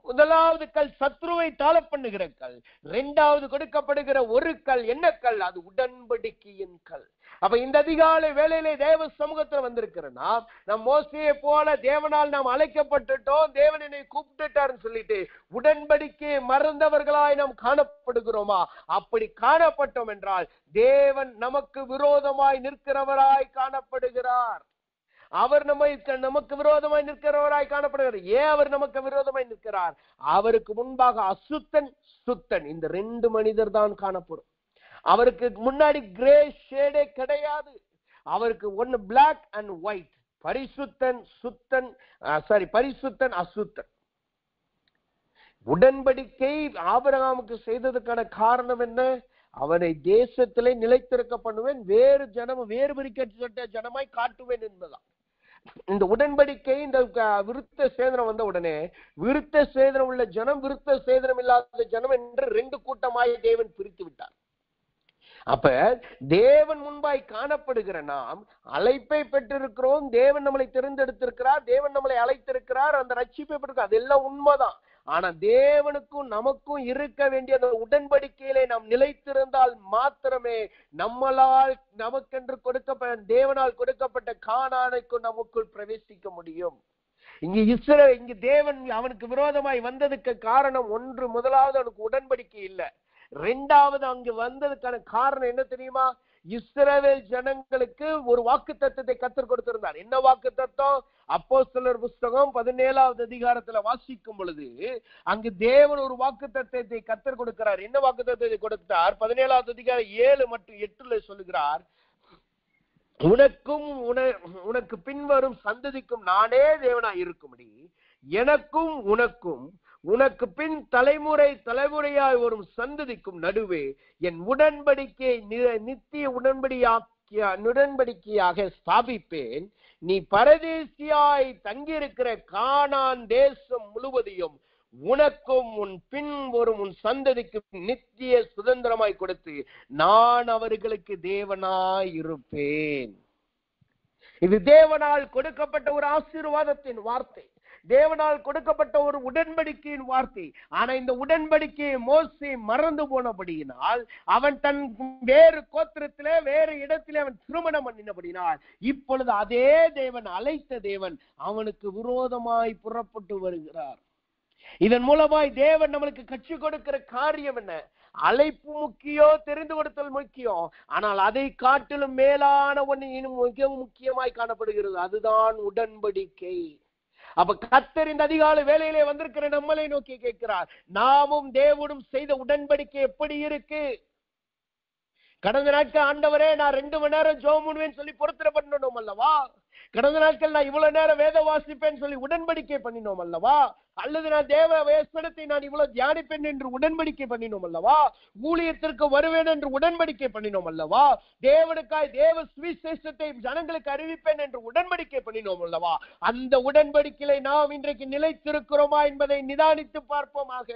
முதலாவது கல் சத்ருவை தாழ பண்ணுகிற கல், இரண்டாவது கொடுக்கப்படுகிற ஒரு கல் என்ன கல்? அது உடன்படிக்கையின் கல். அப்ப இந்த அதிகாலை வேளையிலே தேவ சமூகத்துல வந்திருக்கிற நாம் மோசேயை போல தேவனால் நாம் அழைக்கப்பட்டுட்டோம், தேவன் என்னை கூப்பிட்டுட்டாருன்னு சொல்லிட்டு உடன்படிக்கையை மறந்தவர்களாய் நாம் காணப்படுகிறோமா? அப்படி காணப்பட்டோம் என்றால் தேவன் நமக்கு விரோதமாய் நிற்கிறவராய் காணப்படுகிறார். அவர் நமக்கு விரோதமாய் நிற்கிறவராய் காணப்படுகிறார். ஏன் அவர் நமக்கு விரோதமாய் நிற்கிறார்? அவருக்கு முன்பாக அசுத்தன் சுத்தன் இந்த 2 மனிதர் தான் காணப்படும். அவருக்கு முன்னாடி கிரே ஷேடே கிடையாது. அவருக்கு ஒன்னு பிளாக் அண்ட் ஒயிட், பரிசுத்தன் சுத்தன், பரிசுத்தன் அசுத்தன். உடன்படிக்கை ஆபிரகாமுக்கு செய்ததுக்கான காரணம் என்ன? அவனை தேசத்திலே நிலைத்திருக்க பண்ணுவேன், வேறு பிரிக்கப்பட்ட ஜனமாய் காட்டுவேன் என்பதான். இந்த உடன்படிக்கை, இந்த விருத்த சேதனம் வந்த உடனே விருத்த சேதனம் உள்ள ஜனம், விருத்த சேதனம் இல்லாத ஜனம் என்று 2 கூட்டமாய் தேவன் பிரித்து விட்டார். அப்ப தேவன் முன்பாய் காணப்படுகிற நாம் அழைப்பை பெற்றிருக்கிறோம். தேவன் நம்மளை தெரிந்தெடுத்திருக்கிறார், தேவன் நம்மளை அழைத்திருக்கிறார், அந்த ரட்சிப்பை பெற்றிருக்கிறார். அதெல்லாம் உண்மைதான். ஆனா தேவனுக்கும் நமக்கும் இருக்க வேண்டிய அந்த உடன்படிக்கையிலே நாம் நிலைத்திருந்தால் மாத்திரமே நம்மளால் நமக்கென்று தேவனால் கொடுக்கப்பட்ட கானானுக்கு நமக்குள் பிரவேசிக்க முடியும். இங்கு தேவன் அவனுக்கு விரோதமாய் வந்ததுக்கு காரணம் முதலாவது அவனுக்கு உடன்படிக்கை இல்லை. 2வது அங்கு வந்ததுக்கான காரணம் என்ன தெரியுமா? இஸ்ரவேல் ஜனங்களுக்கு ஒரு வாக்குத்தத்தத்தை கர்த்தர் கொடுத்திருந்தார். என்ன வாக்குத்தத்தம்? அப்போஸ்தலர் புஸ்தகம் 17வது அதிகாரத்துல வாசிக்கும் பொழுது அங்கு தேவன் ஒரு வாக்குத்தத்தத்தை கர்த்தர் கொடுக்கிறார். என்ன வாக்குத்தத்தத்தை கொடுத்தார்? 17வது அதிகாரம் 7 மற்றும் 8 சொல்லுகிறார், உனக்கும் உனக்கு பின்வரும் சந்ததிக்கும் நானே தேவனாய் இருக்கும்படி எனக்கும் உனக்கு பின் தலைமுறையாய் வரும் சந்ததிக்கும் நடுவே என் உடன்படிக்கை நித்திய உடன்படிக்கையாக ஸ்தாபிப்பேன். நீ பரதேசியாய் தங்கியிருக்கிற கானான் தேசம் முழுவதையும் உனக்கும் உன் பின் வரும் உன் சந்ததிக்கும் நித்திய சுதந்திரமாய் கொடுத்து நான் அவர்களுக்கு தேவனாய் இருப்பேன். இது தேவனால் கொடுக்கப்பட்ட ஒரு ஆசீர்வாதத்தின் வார்த்தை, தேவனால் கொடுக்கப்பட்ட ஒரு உடன்படிக்கையின் வார்த்தை. ஆனா இந்த உடன்படிக்கையை மோசே மறந்து போனபடியினால், அவன் தன் வேறு கோத்திரத்திலே வேறு இடத்திலே அவன் திருமணம் பண்ணினபடினால், இப்பொழுது அதே தேவன், அழைத்த தேவன் அவனுக்கு விரோதமாய் புறப்பட்டு வருகிறார். இதன் மூலமாய் தேவன் நம்மளுக்கு கற்றுக் கொடுக்கிற காரியம் என்ன? அழைப்பு முக்கியம், தெரிந்து கொடுத்தல் முக்கியம். ஆனால் அதை காட்டிலும் மேலான ஒன்று இன்னும் மிகவும் முக்கியமாய் காணப்படுகிறது, அதுதான் உடன்படிக்கை. அப்ப கர்த்தர் இந்த அதிகாலை வேளையிலே வந்திருக்கிற நம்மளை நோக்கி கேட்கிறார், நாமும் தேவனும் செய்த உடன்படிக்கை எப்படி இருக்கு? கடந்த நாட்கள் ஆண்டவரே நான் 2 மணி நேரம் ஜெபம் பண்ணுவேன்னு சொல்லி பொருத்தனை பண்ணணும் அல்லவா? கடந்த நாட்கள் நான் இவ்வளவு நேரம் வேத வாசிப்பேன்னு சொல்லி உடன்படிக்கை பண்ணினோம் அல்லவா? அல்லது நான் தேவ வேசனத்தை நான் இவ்வளவு தியானிப்பேன் என்று உடன்படிக்கை பண்ணினோம் அல்லவா? ஊழியத்திற்கு வருவேன் என்று உடன்படிக்கை பண்ணினோம் அல்லவா? தேவனுக்காய் தேவ சுவிசேஷத்தை ஜனங்களுக்கு அறிவிப்பேன் என்று உடன்படிக்கை பண்ணினோம் அல்லவா? அந்த உடன்படிக்கையை நாம் இன்றைக்கு நிலைத்திருக்கிறோமா என்பதை நிதானித்து பார்ப்போமாக.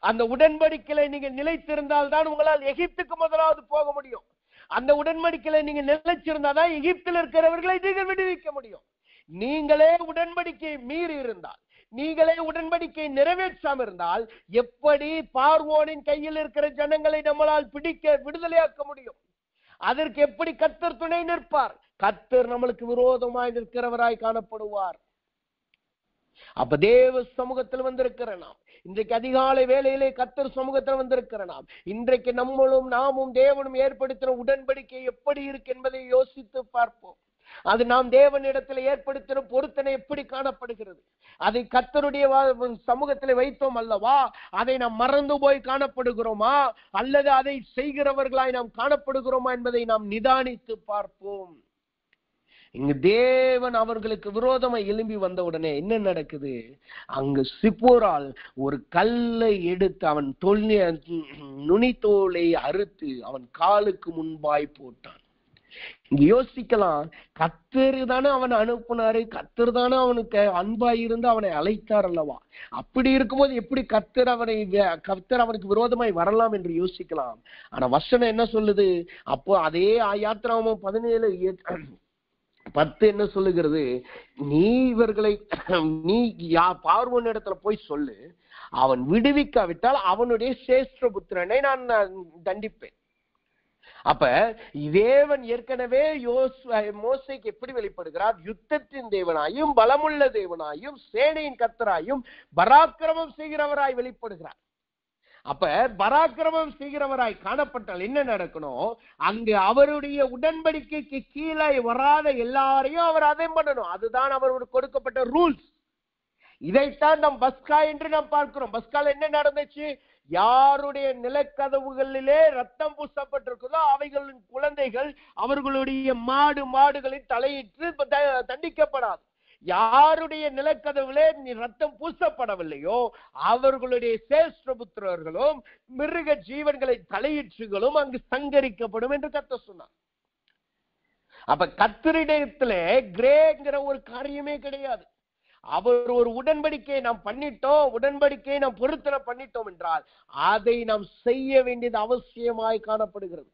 அந்த உடன்படிக்கையில நீங்க நிலைத்திருந்தால் தான் உங்களால் எகிப்துக்கு முதலாவது போக முடியும். அந்த உடன்படிக்கையில நீங்க நிலைச்சிருந்தாதான் எகிப்தில் இருக்கிறவர்களை நீங்கள் விடுவிக்க முடியும். நீங்களே உடன்படிக்கையை மீறி இருந்தால், நீங்களே உடன்படிக்கை நிறைவேற்றாம இருந்தால், எப்படி பார்வோனின் கையில் இருக்கிற ஜனங்களை நம்மளால் பிடிக்க விடுதலையாக்க முடியும்? அதற்கு எப்படி கர்த்தர் துணை நிற்பார்? கர்த்தர் நம்மளுக்கு விரோதமாய் நிற்கிறவராய் காணப்படுவார். அப்ப தேவ சமூகத்தில் வந்திருக்கிற நாம், இன்றைக்கு அதிகாலை வேளையிலே கர்த்தர் சமூகத்தில் வந்திருக்கிற நாம், இன்றைக்கு நாமும் தேவனும் ஏற்படுத்தின உடன்படிக்கை எப்படி இருக்கு என்பதை யோசித்து பார்ப்போம். அது நாம் தேவனிடத்தில் ஏற்படுத்தின பொருத்தனை எப்படி காணப்படுகிறது? அதை கர்த்தருடைய சமூகத்தில் வைத்தோம் அல்லவா? அதை நாம் மறந்து போய் காணப்படுகிறோமா, அல்லது அதை செய்கிறவர்களாய் நாம் காணப்படுகிறோமா என்பதை நாம் நிதானித்து பார்ப்போம். இங்கு தேவன் அவர்களுக்கு விரோதமாக எழும்பி வந்த உடனே என்ன நடக்குது? அங்கு சிப்போரால் ஒரு கல்லை எடுத்து அவன் நுனித்தோலை அறுத்து அவன் காலுக்கு முன்பாய் போட்டான். இங்க யோசிக்கலாம், கர்த்தர் தானே அவனை அனுப்புனாரு, கர்த்தர் தானே அவனுக்கு அன்பாய் இருந்து அவனை அழைத்தார் அல்லவா? அப்படி இருக்கும்போது எப்படி கர்த்தர் அவனுக்கு விரோதமாய் வரலாம் என்று யோசிக்கலாம். ஆனா வசனம் என்ன சொல்லுது? அப்போ அதே யாத்திராகமம் 17:10 என்ன சொல்லுகிறது? நீ பார்வோன் இடத்துல போய் சொல்லு, அவன் விடுவிக்காவிட்டால் அவனுடைய சேஷ்ட புத்திரனை நான் தண்டிப்பேன். அப்ப தேவன் ஏற்கனவே மோசேக்கு எப்படி வெளிப்படுகிறார்? யுத்தத்தின் தேவனாயும் பலமுள்ள தேவனாயும் சேனையின் கர்த்தராயும் பராக்கிரமம் செய்கிறவராய் வெளிப்படுகிறார். அப்ப பராக்கிரமம் செய்கிறவராய் காணப்பட்டால் என்ன நடக்கணும்? அங்கு அவருடைய உடன்படிக்கைக்கு கீழே வராத எல்லாரையும் அவர் அதை பண்ணணும். அதுதான் அவருக்கு கொடுக்கப்பட்ட ரூல்ஸ். இதைத்தான் நாம் பஸ்கா என்று நாம் பார்க்கிறோம். பஸ்கால என்ன நடந்துச்சு? யாருடைய நிலக்கதவுகளிலே ரத்தம் பூசப்பட்டிருக்குதோ அவைகளின் குழந்தைகள் அவர்களுடைய மாடுகளின் தலையிட்டு தண்டிக்கப்படாது. யாருடைய நிலக்கதவுலே ரத்தம் பூசப்படவில்லையோ அவர்களுடைய சேஷ்டபுத்திரர்களும் மிருக ஜீவன்களின் தலையீற்றுகளும் அங்கு சங்கரிக்கப்படும் என்று கர்த்தர் சொன்னார். அப்ப கர்த்தரிடத்துல கிரேங்கிற ஒரு காரியமே கிடையாது. அவர் ஒரு உடன்படிக்கையை நாம் பண்ணிட்டோம், உடன்படிக்கையை நாம் பொருத்தனை பண்ணிட்டோம் என்றால் அதை நாம் செய்ய வேண்டியது அவசியமாய் காணப்படுகிறது.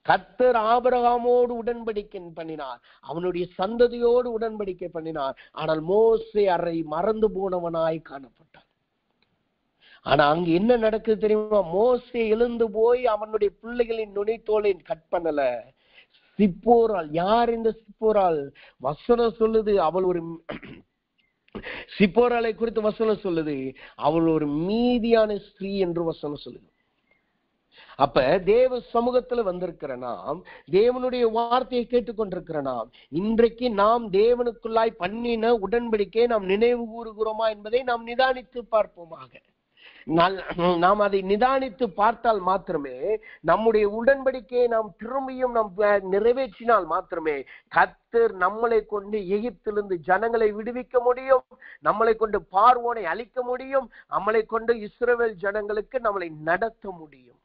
கர்த்தர் ஆபிரகாமோடு உடன்படிக்கை பண்ணினார், அவனுடைய சந்ததியோடு உடன்படிக்கை பண்ணினார். ஆனால் மோசே அதை மறந்து போனவனாய் காணப்பட்டார். ஆனா அங்க என்ன நடக்குது தெரியுமா? மோசே எழுந்து போய் அவனுடைய பிள்ளைகளின் நுனித்தோலை கட் பண்ணல. சிப்போரால். யார் இந்த சிப்போரால்? வசனம் சொல்லுது, அவள் ஒரு சிப்போராலை குறித்து வசனம் சொல்லுது, அவள் ஒரு மீதியான ஸ்திரீ என்று வசனம் சொல்லுது. அப்ப தேவ சமூகத்துல வந்திருக்கிற நாம், தேவனுடைய வார்த்தையை கேட்டுக்கொண்டிருக்கிற நாம், இன்றைக்கு நாம் தேவனுக்குள்ளாய் பண்ணின உடன்படிக்கையை நாம் நினைவு கூறுகிறோமா என்பதை நாம் நிதானித்து பார்ப்போமாக. நாம் அதை நிதானித்து பார்த்தால் மாத்திரமே நம்முடைய உடன்படிக்கையை நாம் திரும்பியும் நாம் நிறைவேற்றினால் மாத்திரமே கர்த்தர் நம்மளை கொண்டு எகிப்திலிருந்து ஜனங்களை விடுவிக்க முடியும், நம்மளை கொண்டு பார்வோனை அழிக்க முடியும், நம்மளை கொண்டு இஸ்ரவேல் ஜனங்களுக்கு நம்மளை நடத்த முடியும்.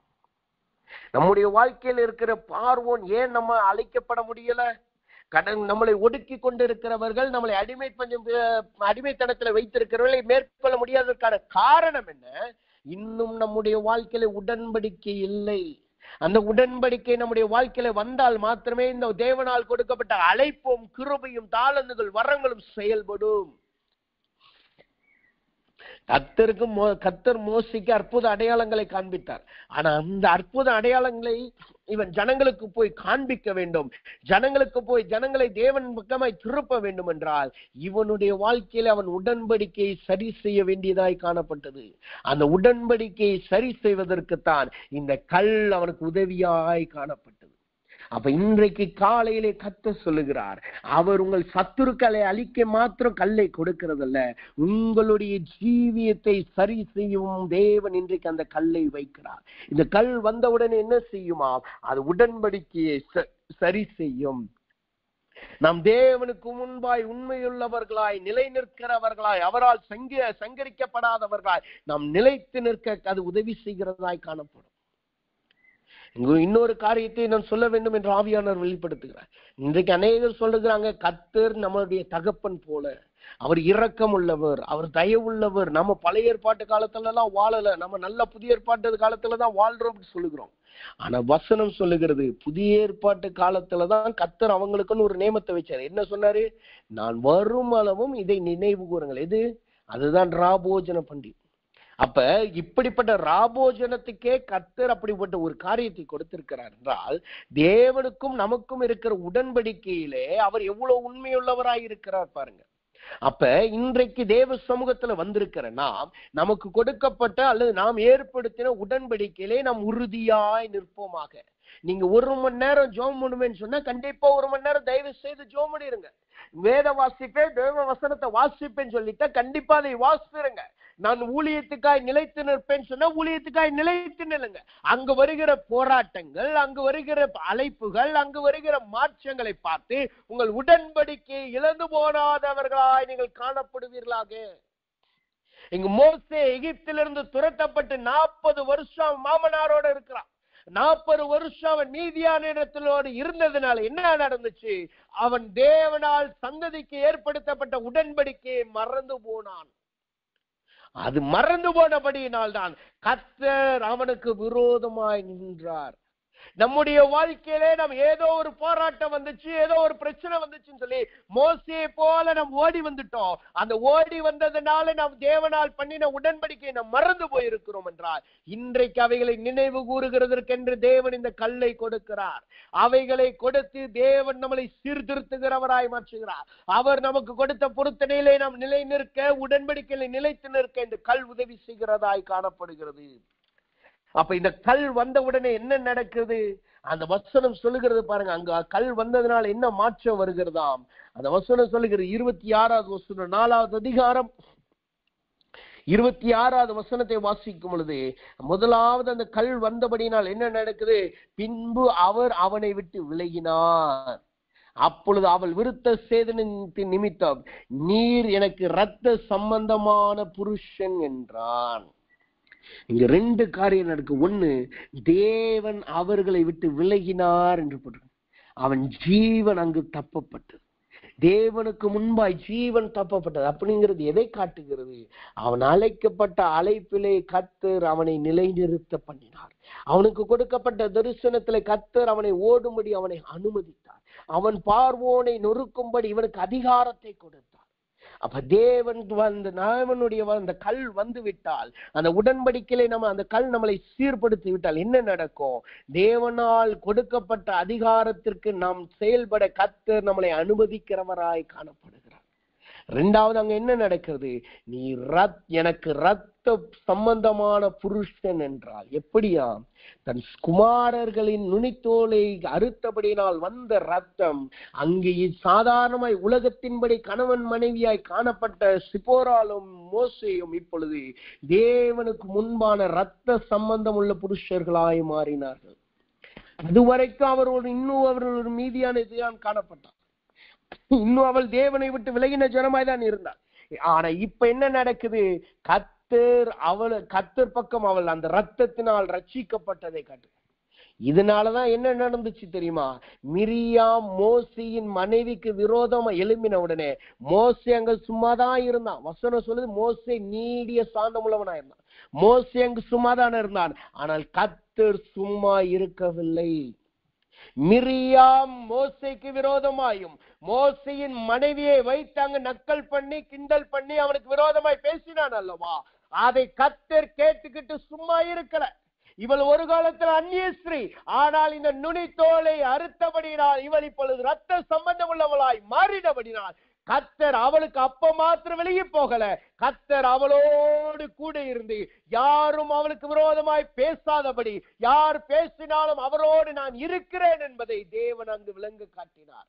நம்முடைய வாழ்க்கையில் இருக்கிற பார்வோன் ஏன் நம்ம அழிக்கப்பட முடியல? நம்மளை ஒடுக்கி கொண்டிருக்கிறவர்கள், நம்மளை அடிமைத்தனத்துல வைத்திருக்கிறவர்களை மேற்கொள்ள முடியாததற்கான காரணம் என்ன? இன்னும் நம்முடைய வாழ்க்கையில உடன்படிக்கை இல்லை. அந்த உடன்படிக்கை நம்முடைய வாழ்க்கையில வந்தால் மாத்திரமே இந்த தேவனால் கொடுக்கப்பட்ட அழைப்பும் கிருபையும் தாளந்துகள் வரங்களும் செயல்படும். கர்த்தர் மோசேக்கு அற்புத அடையாளங்களை காண்பித்தார். ஆனா அந்த அற்புத அடையாளங்களை இவன் ஜனங்களுக்கு போய் காண்பிக்க வேண்டும், ஜனங்களுக்கு போய் ஜனங்களை தேவன் பக்கமாய் திருப்ப வேண்டும் என்றால் இவனுடைய வாழ்க்கையில அவன் உடன்படிக்கையை சரி செய்ய வேண்டியதாய் காணப்பட்டது. அந்த உடன்படிக்கையை சரி செய்வதற்குத்தான் இந்த கல் அவனுக்கு உதவியாய் காணப்பட்டது. அப்ப இன்றைக்கு காலையிலே கர்த்தர் சொல்லுகிறார், அவர் உங்கள் சத்துருக்களை அழிக்க மாத்திரம் கல்லை கொடுக்கிறதல்ல, உங்களுடைய ஜீவியத்தை சரி செய்யவும் தேவன் இன்றைக்கு அந்த கல்லை வைக்கிறார். இந்த கல் வந்தவுடனே என்ன செய்யுமா? அது உடன்படிக்கையை சரி செய்யும். நாம் தேவனுக்கு முன்பாய் உண்மையுள்ளவர்களாய் நிலை நிற்கிறவர்களாய் அவரால் சங்கரிக்கப்படாதவர்களாய் நாம் நிலைத்து நிற்க அது உதவி செய்கிறதாய் காணப்படும். இன்னொரு காரியத்தை நான் சொல்ல வேண்டும் என்று ஆவியானவர் வெளிப்படுத்துகிறார். இன்றைக்கு அநேகர் சொல்லுகிறாங்க, கர்த்தர் நம்மளுடைய தகப்பன் போல, அவர் இரக்கம் உள்ளவர், அவர் தயவுள்ளவர். நம்ம பழைய ஏற்பாட்டு காலத்துல எல்லாம் வாழல, நம்ம நல்ல புதிய ஏற்பாட்டு காலத்துலதான் வாழ்றோம் சொல்லுகிறோம். ஆனா வசனம் சொல்லுகிறது, புதிய ஏற்பாட்டு காலத்துலதான் கர்த்தர் அவங்களுக்குன்னு ஒரு நியமத்தை வச்சாரு. என்ன சொன்னாரு? நான் வரும் அளவும் இதை நினைவு கூறுங்கள். எது? அதுதான் ராபோஜன பண்டிகை. அப்ப இப்படிப்பட்ட ராபோஜனத்துக்கே கர்த்தர் அப்படிப்பட்ட ஒரு காரியத்தை கொடுத்திருக்கிறார் என்றால் தேவனுக்கும் நமக்கும் இருக்கிற உடன்படிக்கையிலே அவர் எவ்வளவு உண்மையுள்ளவராய் இருக்கிறார் பாருங்க. அப்ப இன்றைக்கு தேவ சமூகத்துல வந்திருக்கிற நாம், நமக்கு கொடுக்கப்பட்ட அல்லது நாம் ஏற்படுத்தின உடன்படிக்கையிலே நாம் உறுதியாய் நிற்போமாக. நீங்க 1 மணி நேரம் ஜோம் பண்ணுவேன்னு சொன்னா கண்டிப்பா 1 மணி நேரம் தயவு செய்து ஜோம் பண்ணிருங்க. வேத வாசிப்பேன், தேவ வசனத்தை வாசிப்பேன்னு சொல்லிட்டா கண்டிப்பா அதை வாசிருங்க. நான் ஊழியத்துக்காய் நிலைத்து நிற்பேன்னு சொன்னா ஊழியத்துக்காய் நிலைத்து நில்லுங்க. அங்கு வருகிற போராட்டங்கள், அங்கு வருகிற அழைப்புகள், அங்கு வருகிற மாற்றங்களை பார்த்து உங்கள் உடன்படிக்கை இழந்து போனாதவர்களாய் நீங்கள் காணப்படுவீர்களாக. இங்கு மோசே எகிப்திலிருந்து துரத்தப்பட்டு 40 வருஷம் மாமனாரோட இருக்கிறான். 40 வருஷம் அவன் மீதியான இடத்திலோடு இருந்ததுனால என்ன நடந்துச்சு? அவன் தேவனால் சந்ததிக்கு ஏற்படுத்தப்பட்ட உடன்படிக்கையை மறந்து போனான். அது மறந்து போனபடியினால் தான் கர்த்தர் அவனுக்கு விரோதமாய் நின்றார். நம்முடைய வாழ்க்கையிலே நாம் ஏதோ ஒரு போராட்டம் வந்துச்சு, ஏதோ ஒரு பிரச்சனை வந்துச்சுன்னு சொல்லி மோசேயை போல நாம் ஓடி வந்துட்டோம். அந்த ஓடி வந்ததுனால நாம் தேவனால் பண்ணின உடன்படிக்கையை நாம் மறந்து போயிருக்கிறோம் என்றால், இன்றைக்கு அவைகளை நினைவு கூறுகிறதற்கென்று தேவன் இந்த கல்லை கொடுக்கிறார். அவைகளை கொடுத்து தேவன் நம்மளை சீர்திருத்துகிறவராய் மாற்றுகிறார். அவர் நமக்கு கொடுத்த பொருத்தனையிலே நாம் நிலை நிற்க, உடன்படிக்கையில நிலைத்து நிற்க இந்த கல் உதவி செய்கிறதாய் காணப்படுகிறது. அப்ப இந்த கல் வந்த உடனே என்ன நடக்குது? அந்த வசனம் சொல்லுகிறது பாருங்க, அங்க கல் வந்ததுனால என்ன மாற்றம் வருகிறதாம். அந்த வசனம் சொல்லுகிறது 26வது வசனம் 4வது அதிகாரம் 26வது வசனத்தை வாசிக்கும் பொழுது, முதலாவது அந்த கல் வந்தபடினால் என்ன நடக்குது? பின்பு அவர் அவனை விட்டு விலகினார். அப்பொழுது அவள் விருத்த சேதனத்தின் நிமித்தம், நீர் எனக்கு இரத்த சம்பந்தமான புருஷன் என்றான். இங்க 2 காரியம் நடக்கு. ஒண்ணு, தேவன் அவர்களை விட்டு விலகினார் என்று போட்டு, அவன் ஜீவன் அங்கு தப்பப்பட்டது. தேவனுக்கு முன்பாய் ஜீவன் தப்பப்பட்டது அப்படிங்கிறது எதை காட்டுகிறது? அவன் அழைக்கப்பட்ட அழைப்பிலே கர்த்தர் அவனை நிலைநிறுத்த பண்ணினார். அவனுக்கு கொடுக்கப்பட்ட தரிசனத்திலே கர்த்தர் அவனை ஓடும்படி அவனை அனுமதித்தார். அவன் பார்வோனை நொறுக்கும்படி இவனுக்கு அதிகாரத்தை கொடுத்தார். அப்ப தேவன் அந்த கல் வந்து விட்டால், அந்த உடன்படிக்கையிலே அந்த கல் நம்மளை சீர்படுத்தி விட்டால் என்ன நடக்கும்? தேவனால் கொடுக்கப்பட்ட அதிகாரத்திற்கு நாம் செயல்பட கர்த்தர் நம்மளை அனுமதிக்கிறவராய் காணப்படுகிறார். 2வது அங்க என்ன நடக்கிறது? நீ எனக்கு இரத்த சம்பந்தமான புருஷன் என்றால் எப்படியா? தன் குமாரர்களின் நுனித்தோலை அறுத்தபடியினால் வந்த ரத்தம் அங்கே சாதாரணமாய் உலகத்தின்படி கணவன் மனைவியாய் காணப்பட்ட சிப்போராலும் மோசேயும் இப்பொழுது தேவனுக்கு முன்பான இரத்த சம்பந்தம் உள்ள புருஷர்களாய் மாறினார்கள். அதுவரைக்கும் அவர்கள் ஒரு மீதியான இதுதான் காணப்பட்டார். இன்னும் அவள் தேவனை விட்டு விலகின ஜனமாய் தான் இருந்தார். ஆனா இப்ப என்ன நடக்குது? கர்த்தர் பக்கம் அவள் அந்த ரத்தத்தினால் ரட்சிக்கப்பட்டதை காட்டு. இதனாலதான் என்ன நடந்துச்சு தெரியுமா? மிரியாம் மோசேயின் மனைவிக்கு விரோதமா எழும்பின உடனே மோசே அங்க சும்மாதான் இருந்தான். வசனம் சொல்லுது, மோசே நீடிய சாந்தம் உள்ளவனா இருந்தான். மோசே அங்கு சும்மாதான் இருந்தான். ஆனால் கர்த்தர் சும்மா இருக்கவில்லை. மிரியாம் மோசேக்கு விரோதமாயும் மோசேயின் மனைவியை வைத்தாங்க நக்கல் பண்ணி கிண்டல் பண்ணி அவனுக்கு விரோதமாய் பேசினான் அல்லவா? அதை கர்த்தர் கேட்டுக்கிட்டு சும்மா இருக்கல. இவள் ஒரு காலத்துல அந்நிய ஸ்திரீ, ஆனால் இந்த நுனி தோலை அறுத்தபடினால் இவள் இப்பொழுது ரத்த சம்பந்தம் உள்ளவளாய் மாறினபடினால் கர்த்தர் அவளுக்கு அப்ப மாத்திரம் வெளியே போகல. கர்த்தர் அவளோடு கூட இருந்து யாரும் அவளுக்கு விரோதமாய் பேசாதபடி, யார் பேசினாலும் அவரோடு நான் இருக்கிறேன் என்பதை தேவன் அங்கு விளங்க காட்டினார்.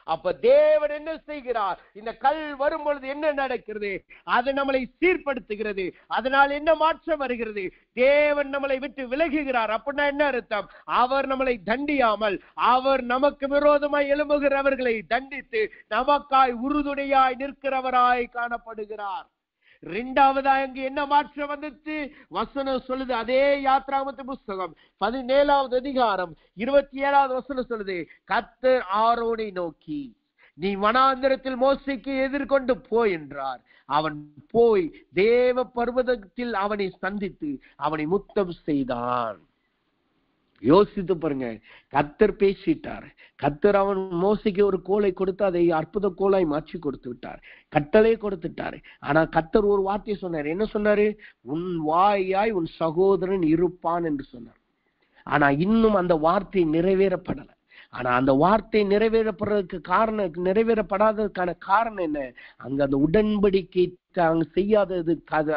அப்ப தேவன் என்ன செய்கிறார்? இந்த கல் வரும் பொழுது என்ன நடக்கிறது? அது நம்மளை சீர்படுத்துகிறது. அதனால் என்ன மாற்றம் வருகிறது? தேவன் நம்மளை விட்டு விலகுகிறார். அப்படின்னா என்ன அர்த்தம்? அவர் நம்மளை தண்டியாமல் அவர் நமக்கு விரோதமாய் எழும்புகிறவர்களை தண்டித்து நமக்காய் உறுதுணையாய் நிற்கிறவராய் காணப்படுகிறார். 2வது அங்கு என்ன மாற்றம் வந்துச்சு? வசனம் சொல்லுது, அதே யாத்ராகமத்தின் புஸ்தகம் 17வது அதிகாரம் 27வது வசனம் சொல்லுது, கர்த்தர் ஆரோனை நோக்கி நீ வனாந்திரத்தில் மோசேக்கு எதிர்கொண்டு போய் என்றார். அவன் போய் தேவ பர்வதத்தில் அவனை சந்தித்து அவனை முத்தம் செய்தான். யோசித்து பாருங்க, கர்த்தர் பேசிட்டார். கர்த்தர் அவன் மோசேக்கு ஒரு கோலை கொடுத்து அதை அற்புத கோலாய் மாற்றி கொடுத்து விட்டார். கட்டளை கொடுத்துட்டாரு. ஆனா கர்த்தர் ஒரு வார்த்தையை சொன்னார். என்ன சொன்னாரு? உன் வாயாய் உன் சகோதரன் இருப்பான் என்று சொன்னார். ஆனா இன்னும் அந்த வார்த்தை நிறைவேறப்படல. ஆனா அந்த வார்த்தை நிறைவேறப்படாததுக்கான காரணம் என்ன? அங்க அந்த உடன்படிக்கை அங்க செய்யாதது,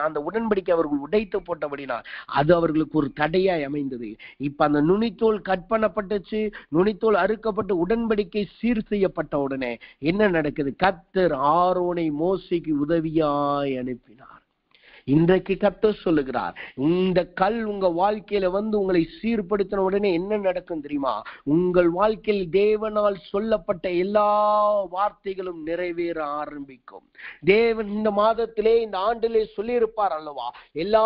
அந்த உடன்படிக்கை அவர்கள் உடைத்து போட்டபடினால் அது அவர்களுக்கு ஒரு தடையாய் அமைந்தது. இப்ப அந்த நுனித்தோல் கட் பண்ணப்பட்டுச்சு, நுனித்தோல் அறுக்கப்பட்டு உடன்படிக்கை சீர் செய்யப்பட்ட உடனே என்ன நடக்குது? கர்த்தர் ஆரோனை மோசேக்கு உதவியாய் அனுப்பினார். இன்றைக்கு கர்த்தர் சொல்லுகிறார், இந்த கல் உங்க வாழ்க்கையில வந்து உங்களை சீர்படுத்தின உடனே என்ன நடக்கும் தெரியுமா? உங்கள் வாழ்க்கையில் தேவனால் சொல்லப்பட்ட எல்லா வார்த்தைகளும் நிறைவேற ஆரம்பிக்கும். தேவன் இந்த மாதத்திலே இந்த ஆண்டிலே சொல்லியிருப்பார் அல்லவா? எல்லா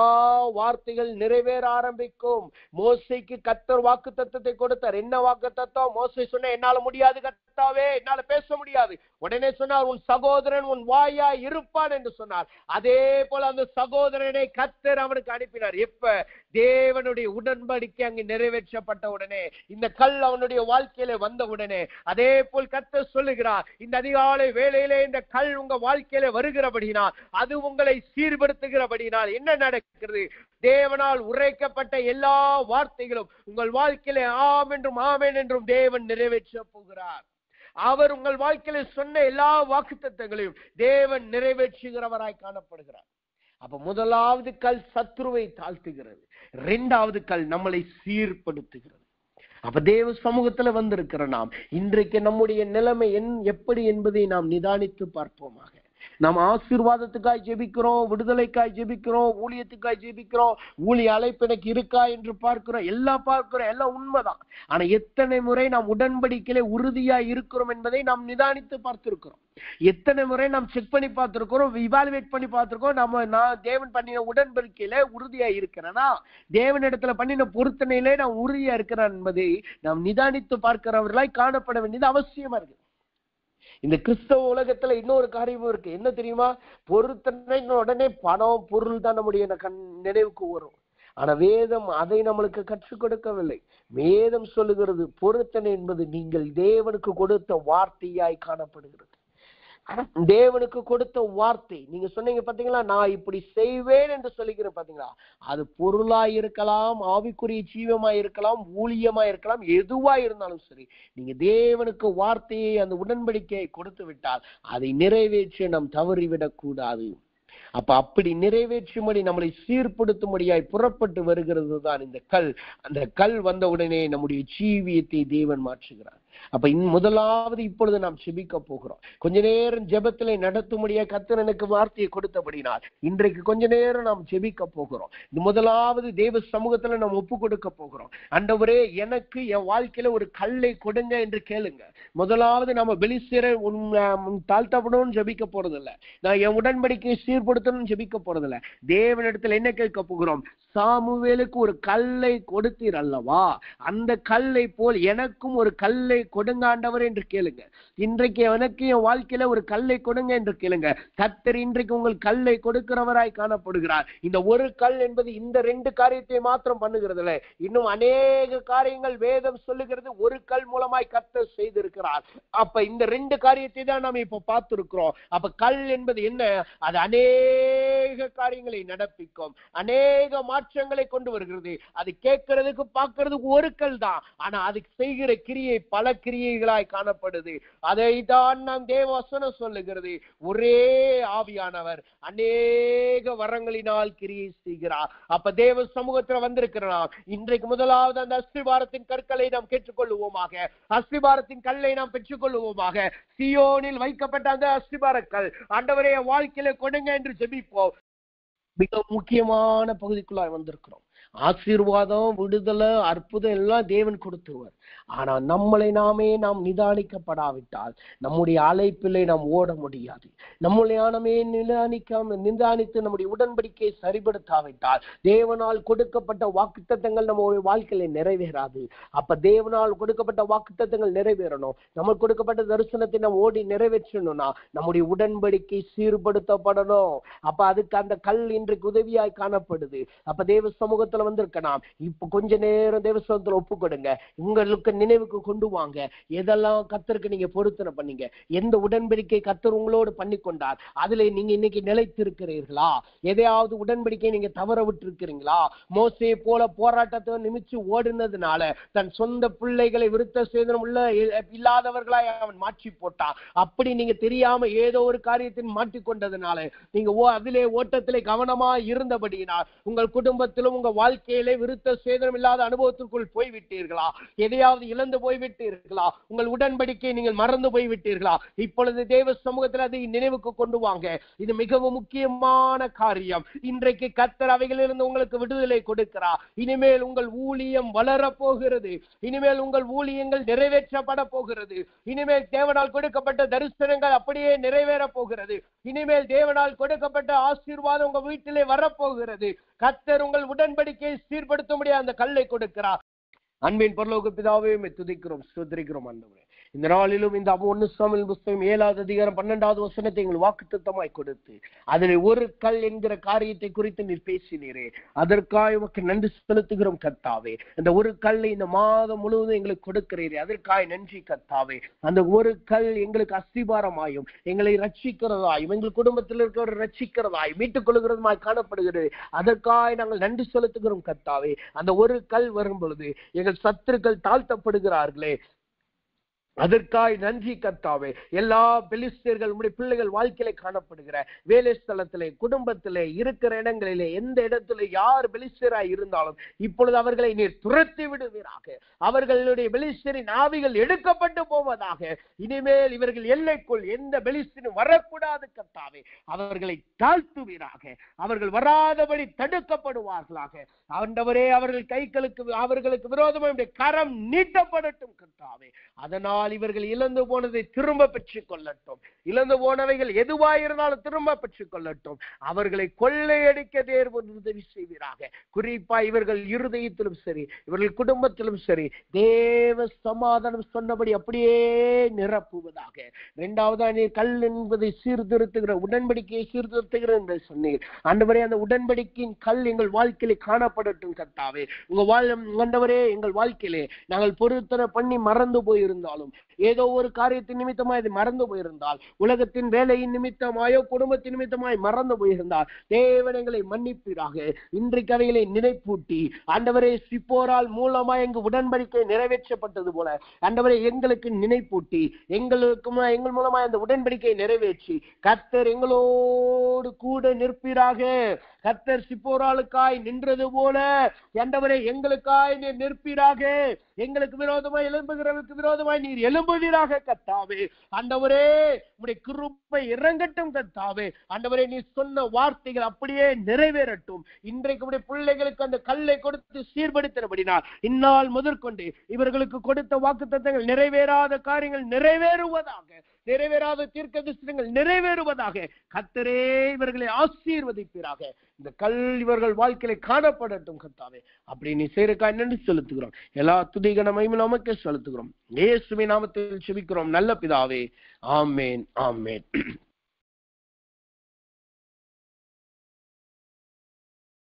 வார்த்தைகள் நிறைவேற ஆரம்பிக்கும். மோசேக்கு கர்த்தர் வாக்கு தத்தத்தை கொடுத்தார். என்ன வாக்கு தத்தம்? மோசே சொன்ன, என்னால முடியாது கர்த்தாவே, என்னால பேச முடியாது. உடனே சொன்னார், உன் சகோதரன் உன் வாயாய் இருப்பான் என்று சொன்னார். அதே போல அந்த சகோதரனை கர்த்தர் அவனுக்கு அனுப்பினார். எப்ப? தேவனுடைய உடன்படிக்கை அங்கு நிறைவேற்றப்பட்ட உடனே, இந்த கல் அவனுடைய வாழ்க்கையில வந்த உடனே. அதே போல் கர்த்தர் சொல்லுகிறார், இந்த அதிகாலை வேளையிலே இந்த கல் உங்க வாழ்க்கையில வருகிறபடினால், அது உங்களை சீர்படுத்துகிறபடினால் என்ன நடக்கிறது? தேவனால் உரைக்கப்பட்ட எல்லா வார்த்தைகளும் உங்கள் வாழ்க்கையில ஆம் என்றும் ஆமென் என்றும் தேவன் நிறைவேற்ற போகிறார். அவர் உங்கள் வாழ்க்கையில சொன்ன எல்லா வாக்குத்தத்தங்களையும் தேவன் நிறைவேற்றுகிறவராய் காணப்படுகிறார். அப்ப முதலாவது கல் சத்துருவை தாழ்த்துகிறது, இரண்டாவது கல் நம்மளை சீர்படுத்துகிறது. அப்ப தேவ சமூகத்துல வந்திருக்கிற நாம் இன்றைக்கு நம்முடைய நிலைமை எப்படி என்பதை நாம் நிதானித்து பார்ப்போமாக. நாம் ஆசீர்வாதத்துக்காய் ஜெபிக்கிறோம், விடுதலைக்காய் ஜெபிக்கிறோம், ஊழியத்துக்காய் ஜெபிக்கிறோம், ஊழிய அழைப்பு எனக்கு இருக்கா என்று பார்க்கிறோம், எல்லாம் உண்மைதான். ஆனா எத்தனை முறை நாம் உடன்படிக்கையிலே உறுதியா இருக்கிறோம் என்பதை நாம் நிதானித்து பார்த்திருக்கிறோம். எத்தனை முறை நாம் செக் பண்ணி பார்த்திருக்கிறோம், இவாலுவேட் பண்ணி பார்த்திருக்கோம். நான் தேவன் பண்ணின உடன்படிக்கையில உறுதியா இருக்கிறேனா, தேவனிடத்துல பண்ணின பொருத்தனையிலே நான் உறுதியா இருக்கிறேன் என்பதை நாம் நிதானித்து பார்க்கிறவர்களாய் காணப்பட வேண்டியது அவசியமா இருக்கு. இந்த கிறிஸ்தவ உலகத்துல இன்னொரு காரியமும் இருக்கு. என்ன தெரியுமா? பொருத்தனை உடனே பணம் பொருள் தான் நம்முடைய நினைவுக்கு வரும். ஆனா வேதம் அதை நம்மளுக்கு கற்றுக் கொடுக்கவில்லை. வேதம் சொல்லுகிறது, பொருத்தனை என்பது நீங்கள் தேவனுக்கு கொடுத்த வார்த்தையாய் காணப்படுகிறது. தேவனுக்கு கொடுத்த வார்த்தை. நீங்க சொன்னீங்க பாத்தீங்களா, நான் இப்படி செய்வேன் என்று சொல்லிக்கிறேன் பாத்தீங்களா, அது பொருளாய் இருக்கலாம், ஆவிக்குரிய ஜீவமாய் இருக்கலாம், ஊழியமா இருக்கலாம், எதுவா இருந்தாலும் சரி, நீங்க தேவனுக்கு வார்த்தையை, அந்த உடன்படிக்கையை கொடுத்து விட்டால் அதை நிறைவேற்ற நாம் தவறிவிடக் கூடாது. அப்படி நிறைவேற்றும்படி நம்மளை சீர்படுத்தும்படியாய் புறப்பட்டு வருகிறது தான் இந்த கல். அந்த கல் வந்த உடனே நம்முடைய ஜீவியத்தை தேவன் மாற்றுகிறார். அப்ப முதலாவது இப்பொழுது நாம் ஜெபிக்க போகிறோம். கொஞ்ச நேரம் ஜெபத்திலே நடத்தும்படியா கர்த்தர் எனக்கு வார்த்தையை கொடுத்தபடினால் இன்றைக்கு கொஞ்ச நேரம் நாம் ஜெபிக்க போகிறோம். இது முதலாவது தேவ சமூகத்துல நாம் ஒப்பு கொடுக்க போகிறோம். ஆண்டவரே, எனக்கு என் வாழ்க்கையில ஒரு கல்லை கொடுங்க என்று கேளுங்க. முதலாவது நம்ம பெலிஸ்தரை தாழ்த்தப்படணும்னு ஜெபிக்க போறது இல்ல, நான் என் உடன்படிக்கையை சீர்படுத்தணும்னு ஜெபிக்க போறது இல்ல. தேவனிடத்துல என்ன கேட்க போகிறோம்? சாமுவேலுக்கு ஒரு கல்லை கொடுத்தீர் அல்லவா, அந்த கல்லை போல் எனக்கும் ஒரு கல்லை கொடுங்க ஆண்டவர் என்று கேளுங்க. இன்றைக்கு எனக்கு என் வாழ்க்கையில ஒரு கல்லை கொடுங்க என்று கேளுங்க. கர்த்தர் இன்றைக்கு உங்கள் கல்லை கொடுக்கிறவராய் காணப்படுகிறார். இந்த ஒரு கல் என்பது இந்த ரெண்டு காரியத்தை மாத்திரம் பண்ணுகிறது இல்லை, இன்னும் அநேக காரியங்கள் வேதம் சொல்லுகிறது ஒரு கல் மூலமாய் கர்த்தர் செய்திருக்கிறார். அப்ப இந்த ரெண்டு காரியத்தை தான் நாம் இப்ப பார்த்திருக்கிறோம். அப்ப கல் என்பது என்ன? அது அநேக காரியங்களை நடப்பிக்கும், அநேக மாற்றங்களை கொண்டு வருகிறது. அது கேட்கறதுக்கு பார்க்கறதுக்கு ஒரு கல் தான், ஆனா அதுக்கு செய்கிற கிரியை பல கிரியைகளாய் காணப்படுது. அதை தான் நாம் தேவ வசனம் சொல்லுகிறது. ஒரே ஆவியானவர் அநேக வரங்களினால் கிரியை செய்கிறார். அப்ப தேவ சமூகத்தில் வந்திருக்கிறோம். இன்றைக்கு முதலாவது அந்த அஸ்திபாரத்தின் கற்களை நாம் கேட்டுக்கொள்வோமாக, அஸ்திபாரத்தின் கல்லை நாம் பெற்றுக் கொள்வோமாக. சியோனில் வைக்கப்பட்ட அந்த அஸ்திபார கல் ஆண்டவரே வாழ்க்கையில கொடுங்க என்று ஜெபிப்போம். மிக முக்கியமான பகுதிக்குள்ளாய் வந்திருக்கிறோம். ஆசீர்வாதம், விடுதலை, அற்புதம் எல்லாம் தேவன் கொடுத்துருவார். ஆனா நம்மளை நாம் நிதானிக்கப்படாவிட்டால் நம்முடைய அழைப்பிலே நாம் ஓட முடியாது. நம்மளே நிதானித்து நம்முடைய உடன்படிக்கையை சரிபடுத்தாவிட்டால் தேவனால் கொடுக்கப்பட்ட வாக்குத்தத்தங்கள் நம்ம வாழ்க்கையில நிறைவேறாது. அப்ப தேவனால் கொடுக்கப்பட்ட வாக்குத்தத்தங்கள் நிறைவேறணும், நமக்கு கொடுக்கப்பட்ட தரிசனத்தை நாம் ஓடி நிறைவேற்றணும்னா நம்முடைய உடன்படிக்கை சீர்படுத்தப்படணும். அப்ப அதுக்கு அந்த கல் இன்றைக்கு உதவியாய் காணப்படுது. அப்ப தேவ சமூகத்துல வந்திருக்கலாம். இப்ப கொஞ்ச நேரம் தேவ சமூகத்துல ஒப்பு கொடுங்க, உங்களுக்கு நினைவுக்கு கொண்டு வாங்க. எதெல்லாம் கர்த்தருக்கு நீங்க பொருத்தனை பண்ணீங்க, எந்த உடன்படிக்கை கர்த்தர் உங்களோடு பண்ணி கொண்டார், அதுல நீங்க இன்னைக்கு நிலைத்திருக்கிறீர்களா? எதையாவது உடன்படிக்கை நீங்க தவற விட்டு இருக்கிறீங்களா? மோசே போல போராட்டத்தை நிமிச்சு ஓடுனதுனால தன் சொந்த பிள்ளைகளை விருத்த சேதனம் உள்ள இல்லாதவர்களாய் அவன் மாற்றி போட்டான். அப்படி நீங்க தெரியாம ஏதோ ஒரு காரியத்தில் மாட்டிக்கொண்டதுனால நீங்க அதிலே ஓட்டத்திலே கவனமா இருந்தபடியினால் உங்கள் குடும்பத்திலும் உங்க வாழ்க்கையிலே விருத்த சேதனம் இல்லாத அனுபவத்திற்குள் போய்விட்டீர்களா? எதையாவது இழந்து போய்விட்டீர்களா? உங்கள் உடன்படிக்கை நீங்கள் மறந்து போய்விட்டீர்களா? இப்பொழுது தேவ சமூகத்தில் அதை நினைவுக்கு கொண்டு வாங்க. இது மிகவும் முக்கியமான காரியம். இன்றைக்கு கர்த்தர் அவைகளிலிருந்து உங்களுக்கு விடுதலை கொடுக்கிறார். இனிமேல் உங்கள் ஊழியம் வளர போகிறது. இனிமேல் உங்கள் ஊழியங்கள் நிறைவேற்றப்பட போகிறது. இனிமேல் தேவனால் கொடுக்கப்பட்ட தரிசனங்கள் அப்படியே நிறைவேற போகிறது. இனிமேல் தேவனால் கொடுக்கப்பட்ட ஆசீர்வாதம் உங்க வீட்டிலே வரப்போகிறது. கர்த்தர் உங்கள் உடன்படிக்கையை சீர்படுத்த முடியாத அந்த கல்லை கொடுக்கிறார். அன்பின் பரலோக பிதாவே துதிக்கிறோம், ஸ்தோத்திரிக்கிறோம் ஆண்டவரே. இந்த நாளிலும் இந்த 1 சாமுவேல் புத்தகம் 7வது அதிகாரம் 12வது வசனத்தை எங்கள் வாக்குத்தத்தமாய் கொடுத்து அதில் ஒரு கல் என்கிற காரியத்தை குறித்து நீர் பேசினீரே, அதற்காக உமக்கு நன்றி செலுத்துகிறோம் கர்த்தாவே. அந்த ஒரு கல்லை இந்த மாதம் முழுவதும் எங்களுக்கு கொடுக்கிறீரே, அதற்காக நன்றி கர்த்தாவே. அந்த ஒரு கல் எங்களுக்கு அஸ்திபாரமாயும் எங்களை ரட்சிக்கிறதாயும் எங்கள் குடும்பத்தில் இருக்கிற ரட்சிக்கிறதாயும் மீட்டுக் கொள்கிறதுமாய் காணப்படுகிறது. அதற்காக நாங்கள் நன்றி செலுத்துகிறோம் கர்த்தாவே. அந்த ஒரு கல் வரும் பொழுது எங்கள் சத்துருக்கள் தாழ்த்தப்படுகிறார்களே, அதற்காய் நன்றி கர்த்தாவே. எல்லா பெலிஸ்தர்கள் உம்முடைய பிள்ளைகள் வாழ்க்கையிலே காணப்படுகிற வேலை ஸ்தலத்திலே, குடும்பத்திலே, இருக்கிற இடங்களிலே, எந்த இடத்துல யார் பெலிஸ்தராய் இருந்தாலும் இப்பொழுது அவர்களை நீர் துரத்தி விடுவீராக. அவர்களுடைய பெலிஸ்தரின் ஆவிகள் எடுக்கப்பட்டு போவதாக. இனிமேல் இவர்கள் எல்லைக்குள் எந்த பெலிஸ்தரும் வரக்கூடாது கர்த்தாவே. அவர்களை தாழ்த்துவீராக. அவர்கள் வராதபடி தடுக்கப்படுவார்களாக. ஆண்டவரே, அவர்கள் அவர்களுக்கு விரோதமாக கரம் நீட்டப்படட்டும் கர்த்தாவே. அதனால் இவர்கள் இழந்து போனதை திரும்ப பெற்றுக் கொள்ளட்டும். இழந்து போனவைகள் எதுவாயிருந்தாலும் திரும்ப பெற்றுக் கொள்ளட்டும். அவர்களை கொள்ளையடிக்க தேவன் உதவி செய்வீராக. குறிப்பா இவர்கள் இருதயத்திலும் சரி, இவர்கள் குடும்பத்திலும் சரி, தேவ சமாதானம் சொன்னபடி அப்படியே நிரப்புவதாக. இரண்டாவதா, நீர் கல் என்பதை சீர்திருத்துகிற, உடன்படிக்கையை சீர்திருத்துகிற என்று சொன்னீர் ஆண்டவரே. அந்த உடன்படிக்கையின் கல் எங்கள் வாழ்க்கையிலே காணப்படட்டும் கர்த்தாவே. ஆண்டவரே, எங்கள் வாழ்க்கையிலே நாங்கள் பொருத்தனை பண்ணி மறந்து போயிருந்தாலும், ஏதோ ஒரு காரியத்தின் நிமித்தமாய் அது மறந்து போயிருந்தால், உலகத்தின் வேலையின் நிமித்தமாயோ குடும்பத்தின் நிமித்தமாய் மறந்து போயிருந்தால், தேவன் எங்களை மன்னிப்பீராக. இன்றைக்கு அவைகளை நினைப்பூட்டி ஆண்டவரே, சிப்போரால் மூலமாய் எங்கள் உடன்படிக்கை நிறைவேற்றப்பட்டது போல ஆண்டவரே எங்களுக்கு நினைப்பூட்டி எங்கள் மூலமாய் அந்த உடன்படிக்கை நிறைவேற்றி கர்த்தர் எங்களோடு கூட நிற்பீராக. கர்த்தர் சிப்போராளுக்காய் நின்றது போல ஆண்டவரே எங்களுக்காய் நீர் நிற்பீராக. எங்களுக்கு விரோதமாய் எழும்புகிறவர்களுக்கு விரோதமாய் நீர் எழும்புவீராக கர்த்தாவே. ஆண்டவரே, உம்முடைய கிருபை இறங்கட்டும் கர்த்தாவே. ஆண்டவரே, நீ சொன்ன வார்த்தைகள் அப்படியே நிறைவேறட்டும். இன்றைக்கு உம்முடைய பிள்ளைகளுக்கு அந்த கல்லை கொடுத்து சீர்படுத்தினபடினால் இந்நாள் முதற்கொண்டு இவர்களுக்கு கொடுத்த வாக்குத்தத்தங்கள் நிறைவேறாத காரியங்கள் நிறைவேறுவதாக, நிறைவேறாத தீர்க்கதரிசனங்கள் நிறைவேறுவதாக. கர்த்தரே இவர்களை ஆசீர்வதிப்பீராக. இந்த கல் இவர்கள் வாழ்க்கையில காணப்படட்டும் கர்த்தாவே. அப்படி நீ செய்யறக்காய் நன்றி செலுத்துகிறோம். எல்லா துதிகன மகிமையும் நமக்கே செலுத்துகிறோம். இயேசுவின் நாமத்தில் ஜெபிக்கிறோம் நல்ல பிதாவே. ஆமென், ஆமென்.